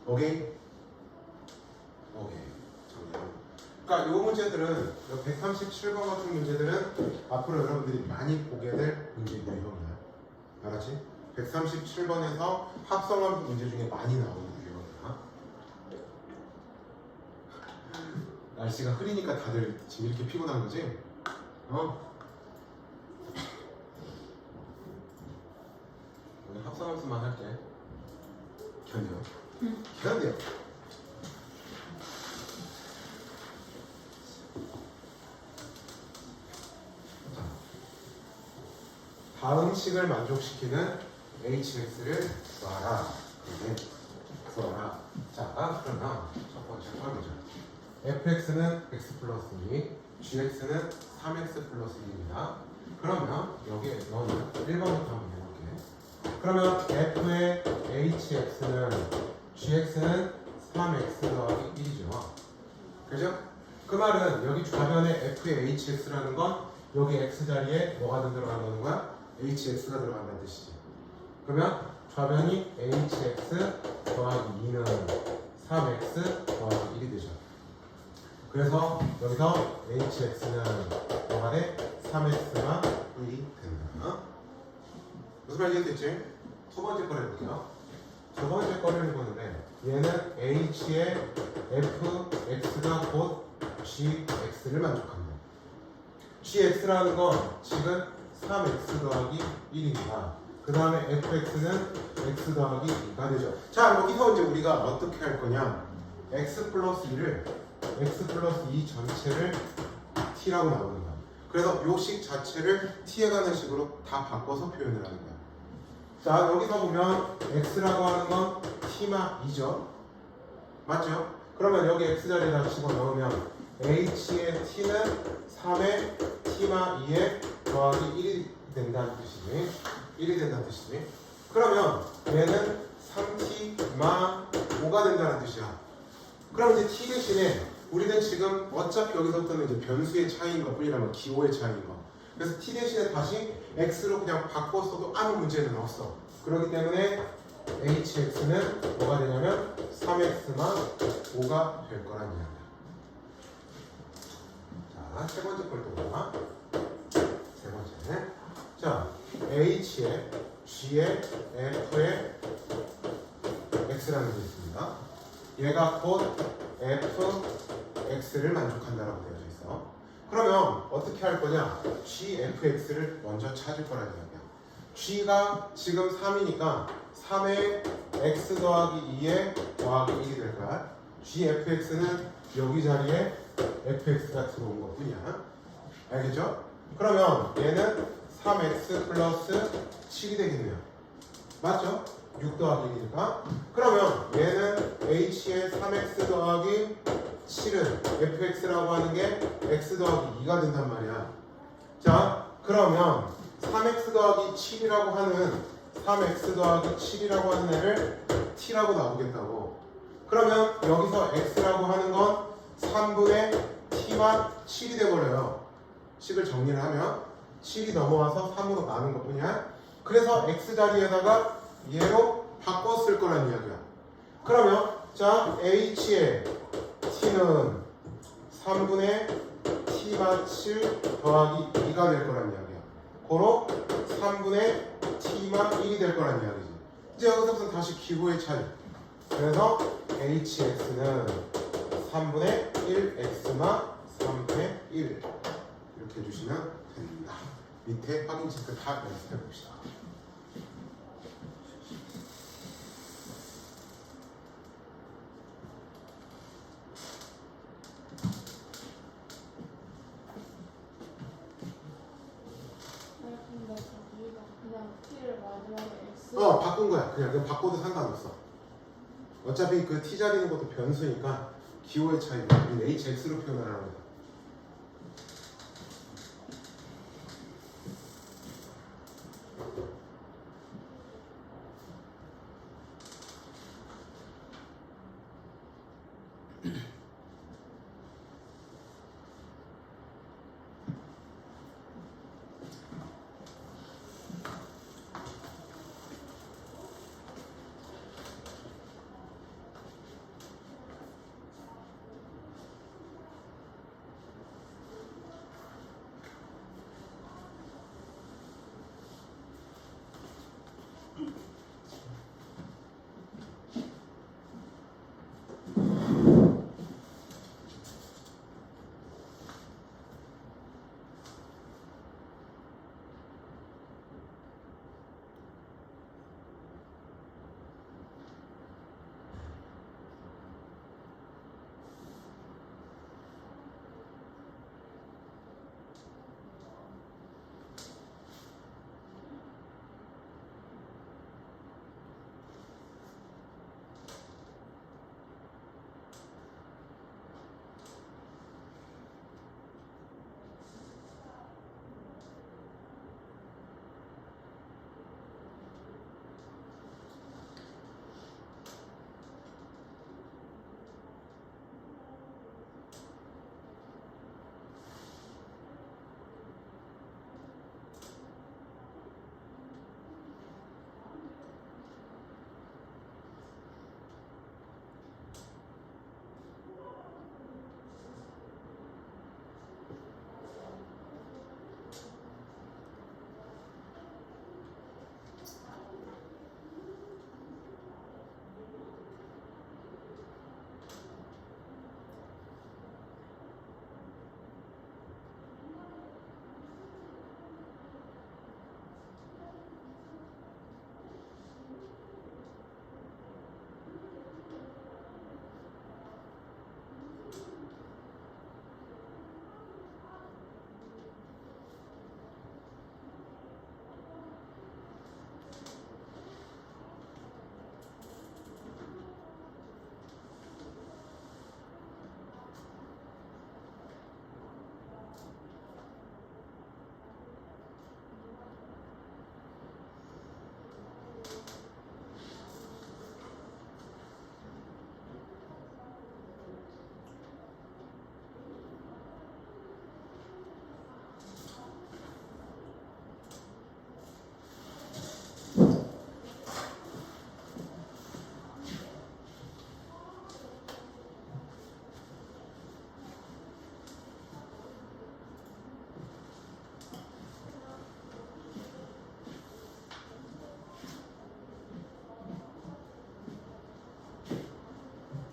오케이? 오케이. 그러니까 이 문제들은 137번 같은 문제들은 앞으로 여러분들이 많이 보게 될 문제 유형이야. 알았지? 137번에서 합성한 문제 중에 많이 나오는 유형이야. 날씨가 흐리니까 다들 지금 이렇게 피곤한 거지? 오늘 합성함수만 할게. 견뎌. 견뎌. 다음 식을 만족시키는 hx를 구하라. 구하라. 자, 그러면 첫 번째 확인이죠. fx는 x 플러스 2, gx는 3x 플러스 2입니다. 그러면 여기에 넣으면 1번부터 한번 해볼게. 그러면 f의 hx는 gx는 3x 더하기 1이죠. 그죠? 그 말은 여기 좌변에 f의 hx라는 건 여기 x 자리에 뭐가 들어간다는 거야? hx가 들어간다는 뜻이지. 그러면 좌변이 hx 더하기 2는 3x 더하기 1이 되죠. 그래서 여기서 hx는 뭐가 돼? 3x가 1이 된다. 무슨 말인지 이해됐지? 첫 번째 걸 해볼게요. 두 번째 거를 해보는데 얘는 h의 fx가 곧 gx를 만족합니다. gx라는 건 지금 3x 더하기 1입니다. 그 다음에 fx는 x 더하기 2가 되죠. 자, 여기서 이제 우리가 어떻게 할 거냐? x 플러스 2를 x 플러스 2 전체를 t라고 나오는 거야. 그래서 요 식 자체를 t에 가는 식으로 다 바꿔서 표현을 하는 거야. 자, 여기서 보면 x라고 하는 건 t마2죠. 맞죠? 그러면 여기 x 자리에다 집어넣으면 h의 t는 3의 t마2에 더하기 1이 된다는 뜻이지. 1이 된다는 뜻이지. 그러면 얘는 3t마 5가 된다는 뜻이야. 그럼 이제 t 대신에 우리는 지금 어차피 여기서부터는 이제 변수의 차이인 것 뿐이라면 기호의 차이인 거. 그래서 t 대신에 다시 x로 그냥 바꿨어도 아무 문제는 없어. 그렇기 때문에 hx는 뭐가 되냐면 3x만 5가 될 거란 이야기야. 자, 세 번째 걸 또 보자. 세 번째. 자, h의 g의 f의 x라는 게 있습니다. 얘가 곧 fx를 만족한다라고 되어져 있어. 그러면 어떻게 할 거냐? gfx를 먼저 찾을 거라는 이야기야. g가 지금 3이니까 3의 x 더하기 2에 더하기 1이 될 거야. gfx는 여기 자리에 fx가 들어온 것 뿐이야. 알겠죠? 그러면 얘는 3x 플러스 7이 되겠네요. 맞죠? 6 더하기 1이니까. 그러면 얘는 h의 3x 더하기 7은 fx라고 하는 게 x 더하기 2가 된단 말이야. 자, 그러면 3x 더하기 7이라고 하는 3x 더하기 7이라고 하는 애를 t라고 나오겠다고. 그러면 여기서 x라고 하는 건 3분의 t와 7이 돼버려요. 식을 정리를 하면 7이 넘어와서 3으로 나눈 것 뿐이야. 그래서 x 자리에다가 얘로 바꿨을 거란 이야기야. 그러면 자 h의 t는 3분의 t마 7 더하기 2가 될 거란 이야기야. 고로 3분의 t마 1이 될 거란 이야기지. 이제 여기서부터 다시 기호의 차이. 그래서 hx는 3분의 1x마 3분의 1 이렇게 해주시면 됩니다. 밑에 확인 체크 다 연습해 봅시다. 근데 저기가 그냥 t를 마지막에 x 바꾼 거야. 그냥 바꿔도 상관없어. 어차피 그 t 자리는 것도 변수니까 기호의 차이고 우리는 hx로 표현하라는 거야.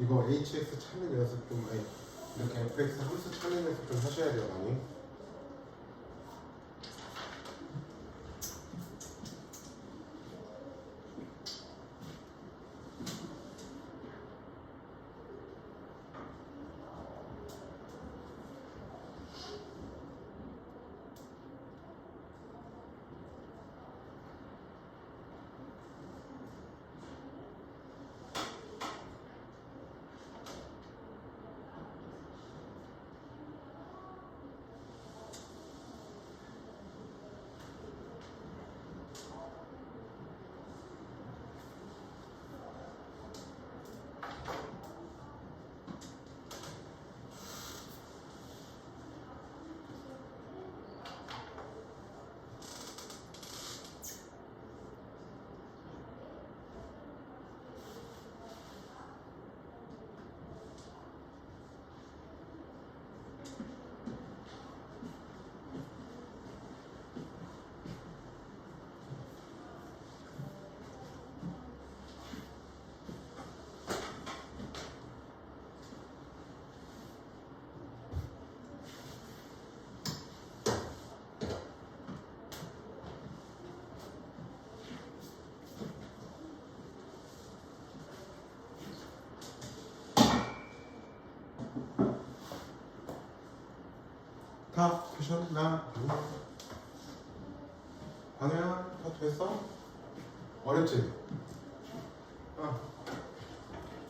이거 hx 찾는 연습 좀 이렇게 fx 함수 찾는 연습 좀 하셔야 돼요, 많이. 다 푸셨나? 관우야 다 됐어? 어렵지?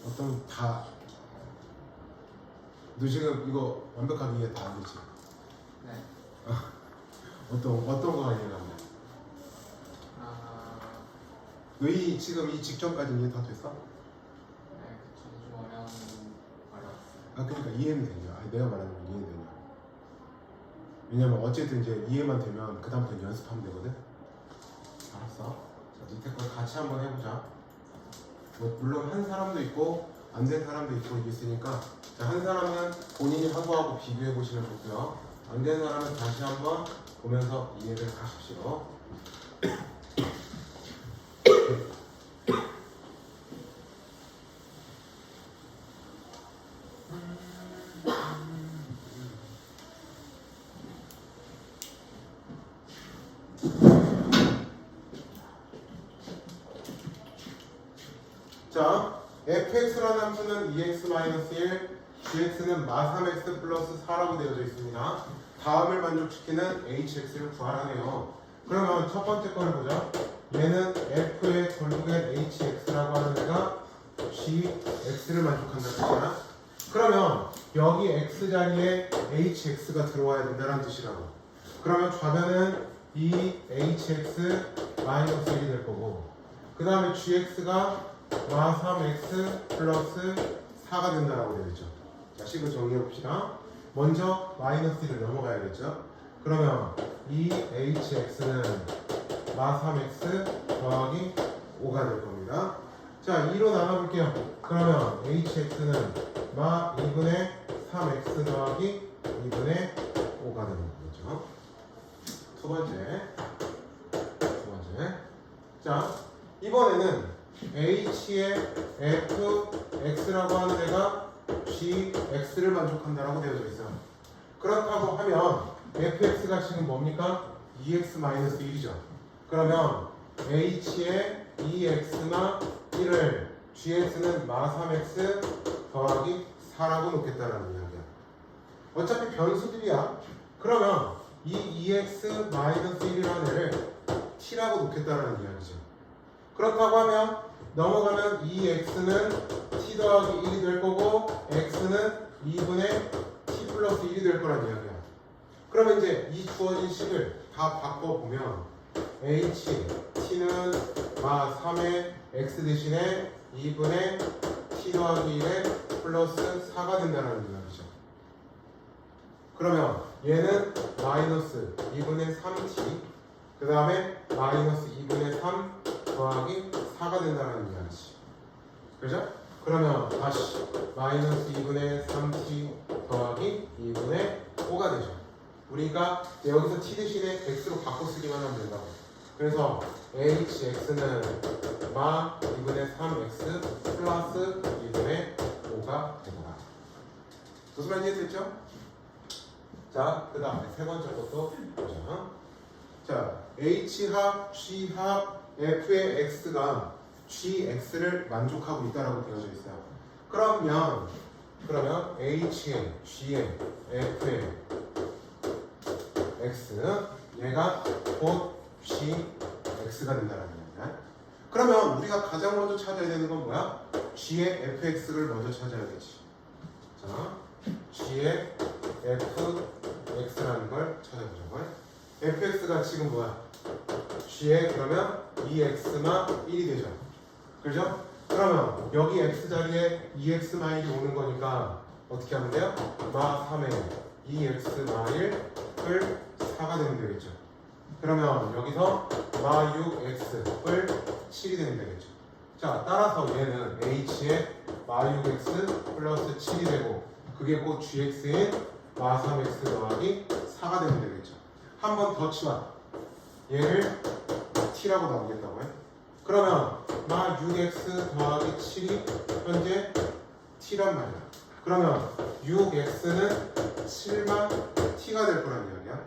어떤 다 너 지금 이거 완벽하게 이해 다 안 되지? 네. 어떤 거가 이해가 안 돼? 너희 지금 이 직전까지 이해 다 됐어? 네, 저도 좀 어려웠어요. 그러니까 이해는 되냐? 아니 내가 말하는 건 이해되냐? 왜냐면 어쨌든 이제 이해만 되면 그 다음부터 연습하면 되거든. 알았어. 자, 밑에 걸 같이 한번 해보자. 뭐 물론 한 사람도 있고 안 된 사람도 있고 있으니까 자, 한 사람은 본인이 하고 비교해 보시면 좋고요. 안 된 사람은 다시 한번 보면서 이해를 하십시오. 자, fx라는 함수는 2x-1, gx는 마3x 플러스 4라고 되어져 있습니다. 다음을 만족시키는 hx를 구하라네요. 그러면 첫 번째 거를 보자. 얘는 f의 결국엔 hx라고 하는 애가 gx를 만족한다는 뜻이야. 그러면 여기 x 자리에 hx가 들어와야 된다는 뜻이라고. 그러면 좌변은 이 hx-1이 될 거고, 그 다음에 gx가 마3x 플러스 4가 된다라고 되어있죠. 자, 식을 정리해봅시다. 먼저 마이너스 1을 넘어가야겠죠. 그러면 이 hx는 마3x 더하기 5가 될 겁니다. 자, 2로 나눠볼게요. 그러면 hx는 마 2분의 3x 더하기 2분의 5가 되는 거죠. 두 번째. 자, 이번에는 h의 fx라고 하는 애가 gx를 만족한다라고 되어져 있어요. 그렇다고 하면 fx가 지금 뭡니까? 2x-1이죠. 그러면 h의 2x마1을 gx는 마3x 더하기 4라고 놓겠다라는 이야기야. 어차피 변수들이야. 그러면 이 2x-1이라는 애를 t라고 놓겠다라는 이야기죠. 그렇다고 하면 넘어가면 이 x는 t 더하기 1이 될 거고 x는 2분의 t 플러스 1이 될 거란 이야기야. 그러면 이제 이 주어진 식을 다 바꿔보면 h, t는 마 3의 x 대신에 2분의 t 더하기 1의 플러스 4가 된다는 이야기죠. 그러면 얘는 마이너스 2분의 3t, 그 다음에 마이너스 2분의 3 더하기 4가 된다는 이야기지. 그죠? 그러면 다시 마이너스 2분의 3t 더하기 2분의 5가 되죠. 우리가 여기서 t 대신에 x로 바꿔 쓰기만 하면 된다고. 그래서 hx는 마 2분의 3x 플러스 2분의 5가 된다. 무슨 말인지 이해됐죠? 자, 그 다음에 세 번째 것도 보자. 자, h합, g합, f의 x가 gx를 만족하고 있다라고 되어져 있어요. 그러면 h의, g의, f의 x 얘가 곧 gx가 된다라는 얘기야. 그러면 우리가 가장 먼저 찾아야 되는 건 뭐야? g의 fx를 먼저 찾아야겠지. 자, g의 fx라는 걸 찾아보자고요. fx가 지금 뭐야? g에 그러면 2x마 1이 되죠. 그죠? 그러면 여기 x 자리에 2x마 1이 오는 거니까 어떻게 하면 돼요? 마 3에 2x마 1을 4가 되면 되겠죠. 그러면 여기서 마 6x을 7이 되면 되겠죠. 자, 따라서 얘는 h의 마 6x 플러스 7이 되고 그게 곧 gx인 마 3x 더하기 4가 되면 되겠죠. 한 번 더 치환. 얘를 t라고 나오겠다고 해. 그러면 마 6x 더하기 7이 현재 t란 말이야. 그러면 6x는 7마 t가 될 거란 이야기야.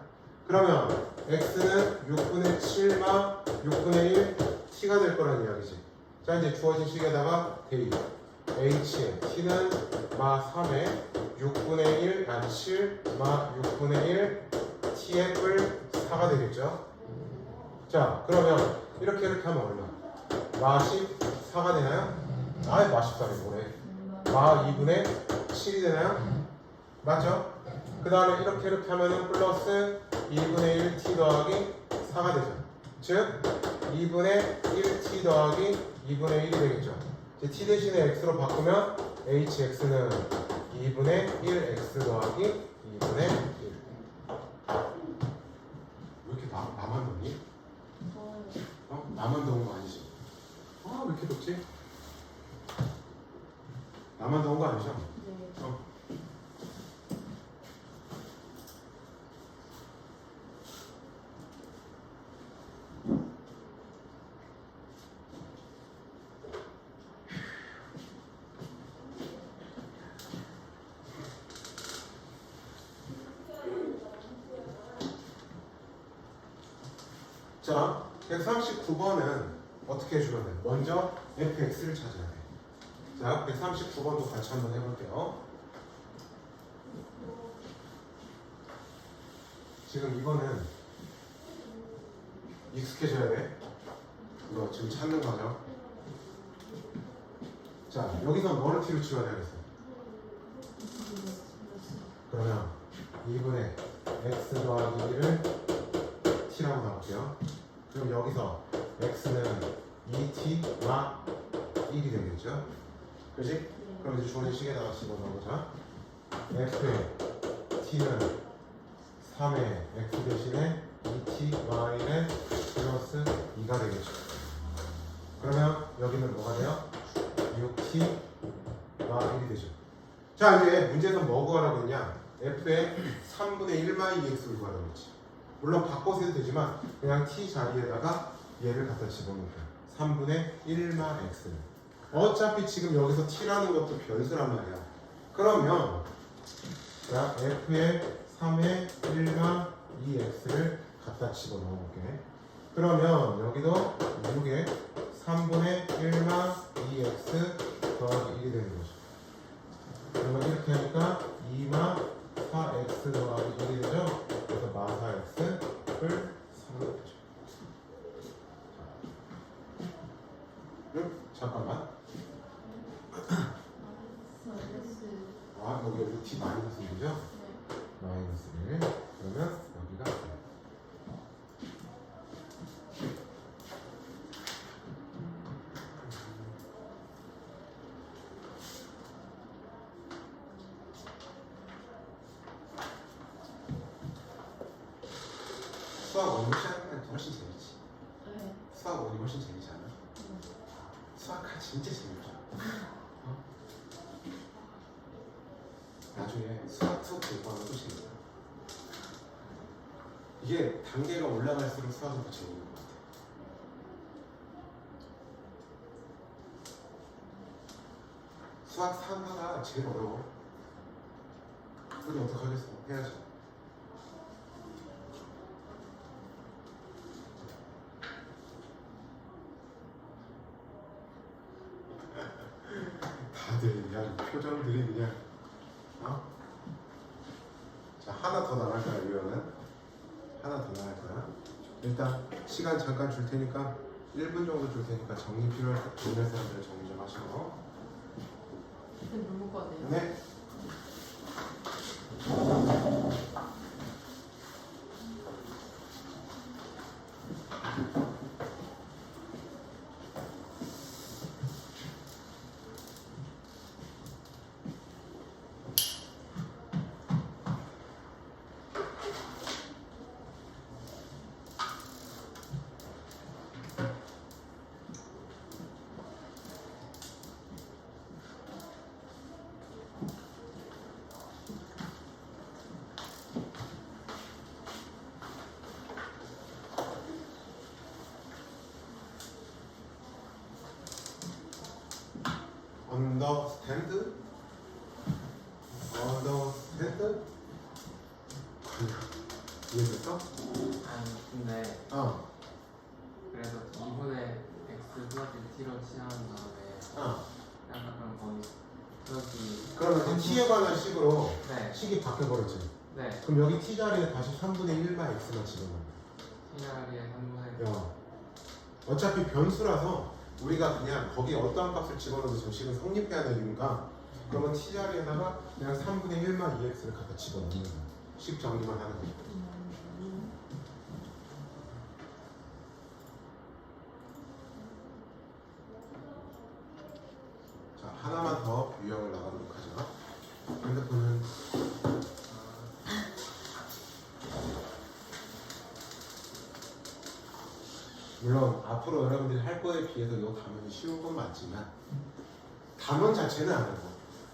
그러면 x는 6분의 7마 6분의 1 t가 될 거란 이야기지. 자, 이제 주어진 식에다가 대입. h의 t는 마 3에 6분의 1, 아니 7, 마 6분의 1 t의 뿔 4가 되겠죠? 자, 그러면 이렇게 하면 얼마? 마 14가 되나요? 아이, 마 14이 뭐래? 마 2분의 7이 되나요? 맞죠? 그 다음에 이렇게 하면은 플러스 2분의 1 t 더하기 4가 되죠. 즉 2분의 1t 더하기 2분의 1이 되겠죠. 이제 t 대신에 x로 바꾸면 hx는 2분의 1x 더하기 2분의 1. 왜 이렇게 나만 넣니? 어? 나만 넣은 거 아니지? 아, 왜 이렇게 높지? 나만 넣은 거 아니죠? 네. 어. 자, 139번은 어떻게 해주면 돼? 먼저 fx를 찾아야 돼. 자, 139번도 같이 한번 해볼게요. 지금 이거는 익숙해져야 돼. 이거 지금 찾는 거죠. 자, 여기서 뭐를 t로 치워야 되겠어? 그러면 2분의 x 더하기 1을 t라고 나올게요. 그럼 여기서 x는 2t 마 1이 되겠죠? 그지? 그럼 이제 조리 식에다가 집어넣어보자. f의 t는 3의 x 대신에 2t 마 1에 플러스 2가 되겠죠. 그러면 여기는 뭐가 돼요? 6t 마 1이 되죠. 자, 이제 문제에서 뭐 구하라고 했냐? f의 3분의 1마 2x를 구하라고 했지. 물론 바꿔서 해도 되지만 그냥 t 자리에다가 얘를 갖다 집어넣을게요. 3분의 1마 x. 어차피 지금 여기서 t라는 것도 변수란 말이야. 그러면 자, f의 3의 1마 2x를 갖다 집어넣어볼게. 그러면 여기도 6에 3분의 1마 2x 더하기 1이 되는 거죠. 그러면 이렇게 하니까 2마 4x 더하기 1이 되죠. 그래서 마 4x를 3을 되죠. 잠깐만. 아, 여기 t 마이너스 1이죠? 마이너스 1. 그러면 여기가 수학 원리 시작하는 게 훨씬 재밌지. 네. 수학 원리 훨씬 재밌지 않아? 수학하 진짜 재밌죠. 어? 나중에 수학 공부하면 또 재밌다. 이게 단계가 올라갈수록 수학은 더 재밌는 것 같아. 수학 3하가 제일 어려워. 우리 어떡하겠어? 해야죠. 다들 그냥 표정들이 그냥 자, 하나 더 나갈 거야. 이거는 하나 더 나갈 거야. 일단 시간 잠깐 줄 테니까 1분 정도 줄 테니까 정리 필요할 사람들 정리 좀 하시고. 물 먹고 왔네요. 네. understand? understand? 이해됐어? 아니 근데 어. 그래서 2분의 x 플러스 t로 치환한 다음에 어. 약간 그럼 거의 t에 관한 식으로 네. 식이 바뀌어버렸지. 네. 그럼 여기 t 자리에 다시 3분의 1만 x만 집어넣어. T자리에 3분의 야, 어차피 변수라서 우리가 그냥 거기 어떠한 값을 집어넣어도 저 식은 성립해야 되니까 그러면 t 자리에다가 그냥 3분의 1만 2x를 갖다 집어넣는 거야. 식 정리만 하는 거야. 자, 하나만 더 유형을 나가도록 하죠. 핸드폰은 물론 앞으로 여러분들이 할 거에 비해서 이 단원이 쉬운 건 맞지만 단원 자체는 안 하고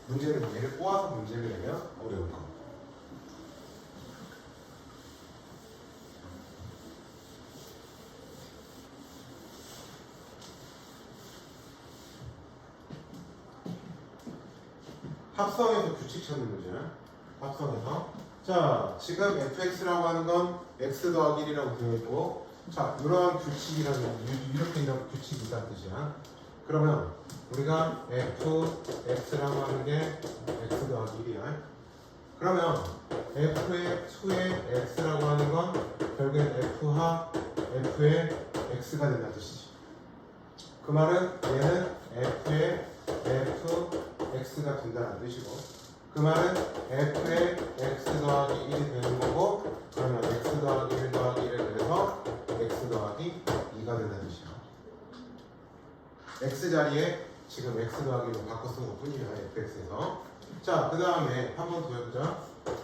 문제는 얘를 꼬아서 문제를 내면 어려울 거. 합성에서 규칙 찾는 문제야. 합성에서. 자, 지금 fx라고 하는 건 x 더하기 1이라고 되어 있고, 자, 이러한 규칙이라는, 이렇게 있는 규칙이 있다는 뜻이야. 그러면 우리가 fx라고 하는 게 x 더하기 1이야. 그러면 f의 2의 x라고 하는 건 결국엔 f하 f의 x가 된다는 뜻이지. 그 말은 얘는 f의 fx가 된다는 뜻이고, 그 말은 f의 x 더하기 1이 되는 거고, 그러면 x 더하기 1 더하기 1에 그래서 x 더하기 2가 된다는 뜻이야. x 자리에 지금 x 더하기 1로 바꿔 쓴 것 뿐이야, fx에서. 자, 그 다음에 한 번 더 해보자.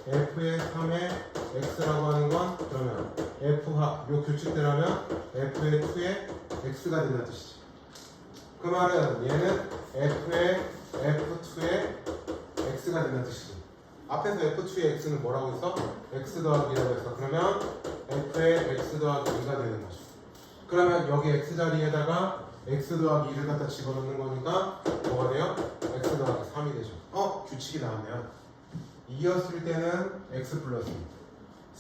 f의 3의 x라고 하는 건 그러면 f합, 요 규칙대로 하면 f의 2의 x가 된다는 뜻이지. 그 말은 얘는 f의 f2의 x가 된다는 뜻이지. 앞에서 f2의 x는 뭐라고 했어? x 더하기라고 했어. 그러면 f의 x 더하기 2가 되는 거지. 그러면 여기 x 자리에다가 x 더하기 2를 갖다 집어넣는 거니까 뭐가 돼요? x 더하기 3이 되죠. 규칙이 나왔네요. 2였을 때는 x 플러스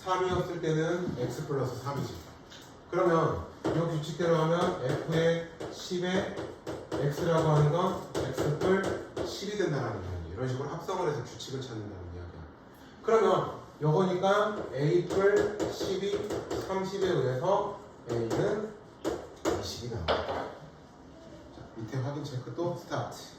3이었을 때는 x 플러스 3이지. 그러면 이 규칙대로 하면 f의 10의 x라고 하는 건 x 뿔 10이 된다는 이야기. 이런 식으로 합성을 해서 규칙을 찾는다는 이야기야. 그러면 요거니까 a 뿔 10이 30에 의해서 a는 20이 나와. 자, 밑에 확인 체크 또 스타트.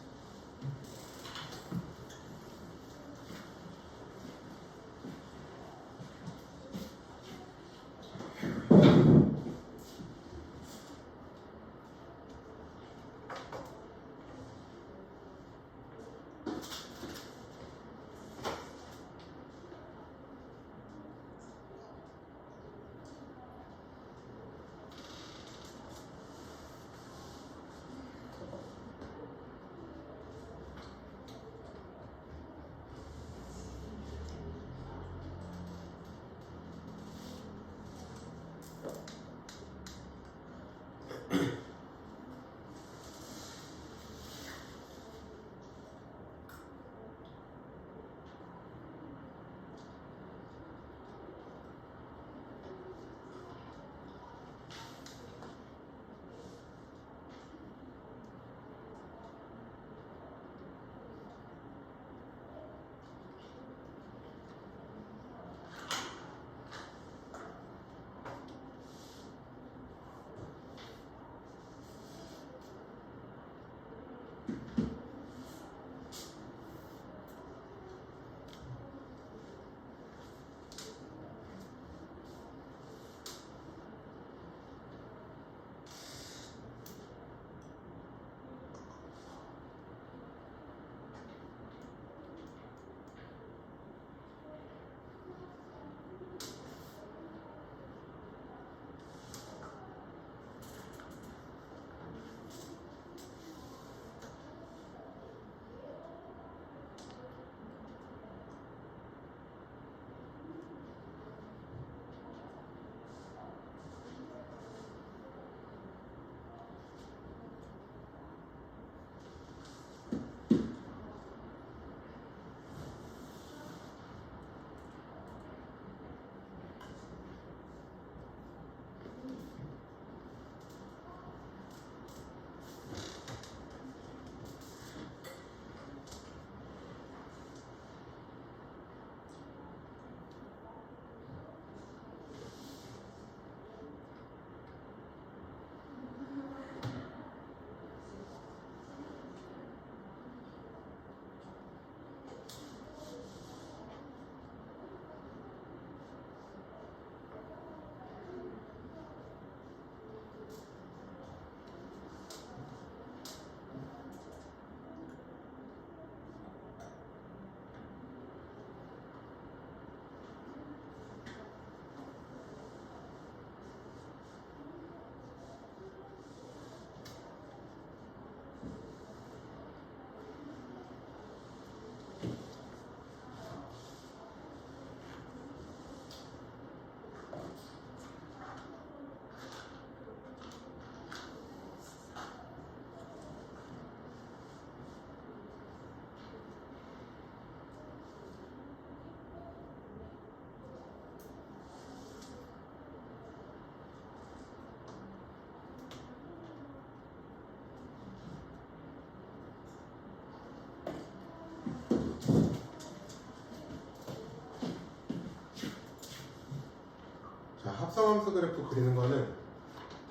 합성함수 그래프 그리는 거는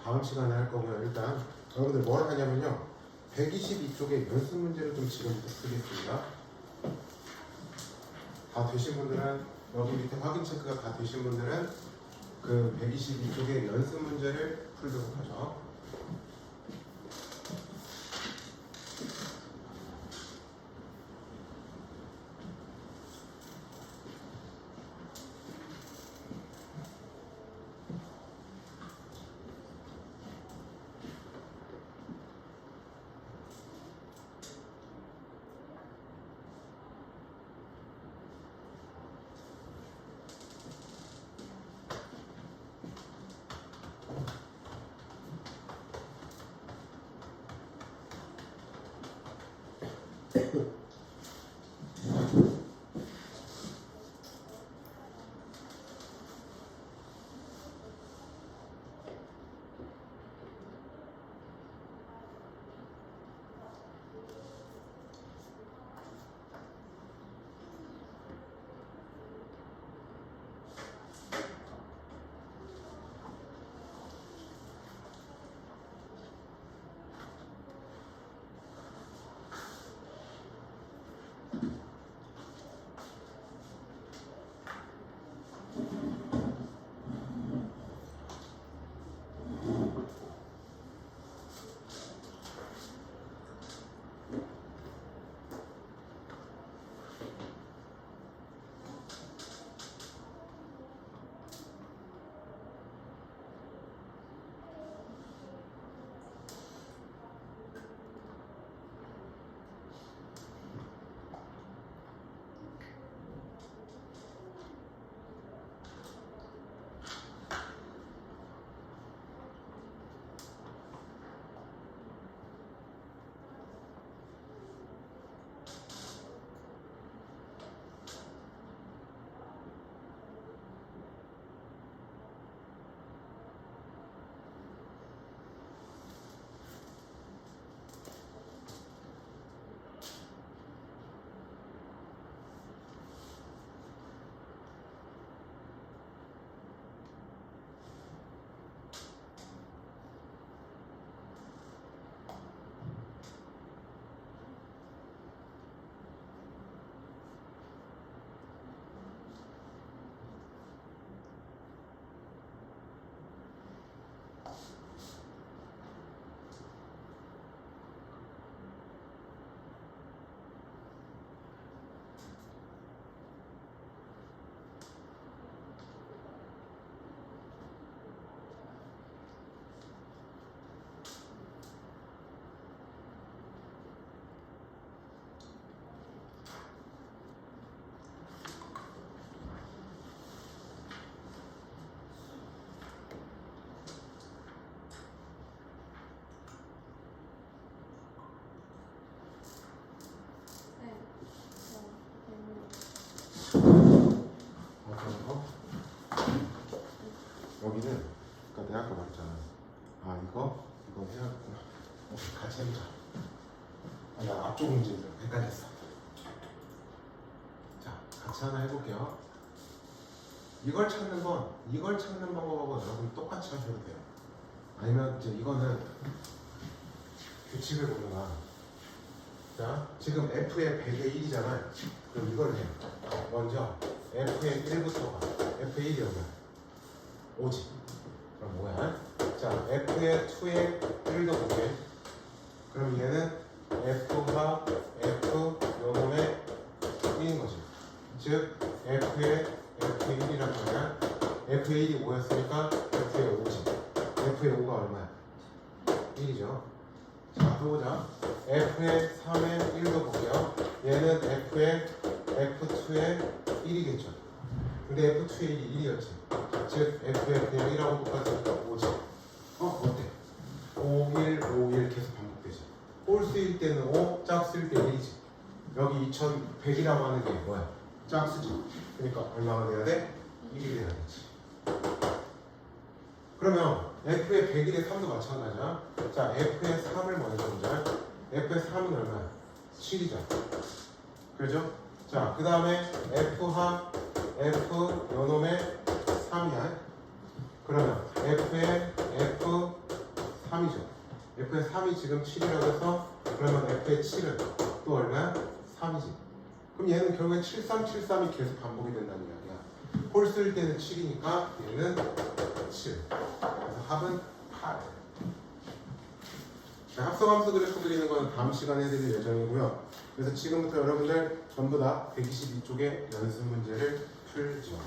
다음 시간에 할 거고요. 일단 여러분들 뭘 하냐면요. 122쪽에 연습 문제를 좀 지금부터 쓰겠습니다. 다 되신 분들은 여기 밑에 확인 체크가 다 되신 분들은 그 122쪽에 연습 문제를 풀도록 하죠. 여기는 아까 내가 아까 말했잖아. 아 이거 해야겠구나. 같이 해보자. 아, 나 앞쪽 문제들 헷갈렸어. 자, 같이 하나 해볼게요. 이걸 찾는 방법하고 여러분 똑같이 하셔도 돼요. 아니면 이제 이거는 규칙을 보거나. 자, 지금 F의 100의 1이잖아요. 그럼 이걸 해요. 먼저 F의 1부터 가. F의 1이 여기야. 5지. 그럼 뭐야? 자, F의 2의 1도 볼게. 그럼 얘는 F가 F 요놈의 1인 거지. 즉, F의 1이란 말이야. F의 1이 5였으니까 F의 5지. F의 5가 얼마야? 1이죠. 자, 또 보자. F의 3의 1도 볼게요. 얘는 F의 F2의 1이겠죠. 근데 F2의 1이 1이었지. 즉 F의 그냥 1하고 똑같으니까 5지. 어때? 5, 1, 5, 1 계속 반복되지. 홀수일 때는 5, 짝수일 때 1이지. 여기 2100이라고 하는 게 뭐야? 짝수지. 그러니까 얼마가 돼야 돼? 1이 돼야 되지. 그러면 F의 101의 3도 마찬가지야. 자, F의 3을 먼저 보자. F의 3은 얼마야? 7이죠. 그죠? 자, 그 다음에 F하 F 요놈의 3이야. 그러면 F의 F3이죠. F의 3이 지금 7이라고 해서 그러면 F의 7은 또 얼마야? 3이지. 그럼 얘는 결국에 7373이 계속 반복이 된다는 이야기야. 홀 쓸 때는 7이니까 얘는 7. 그래서 합은 8. 자, 합성함수 그래프 그리는 건 다음 시간에 해드릴 예정이고요. 그래서 지금부터 여러분들 전부 다 122쪽의 연습 문제를 풀죠.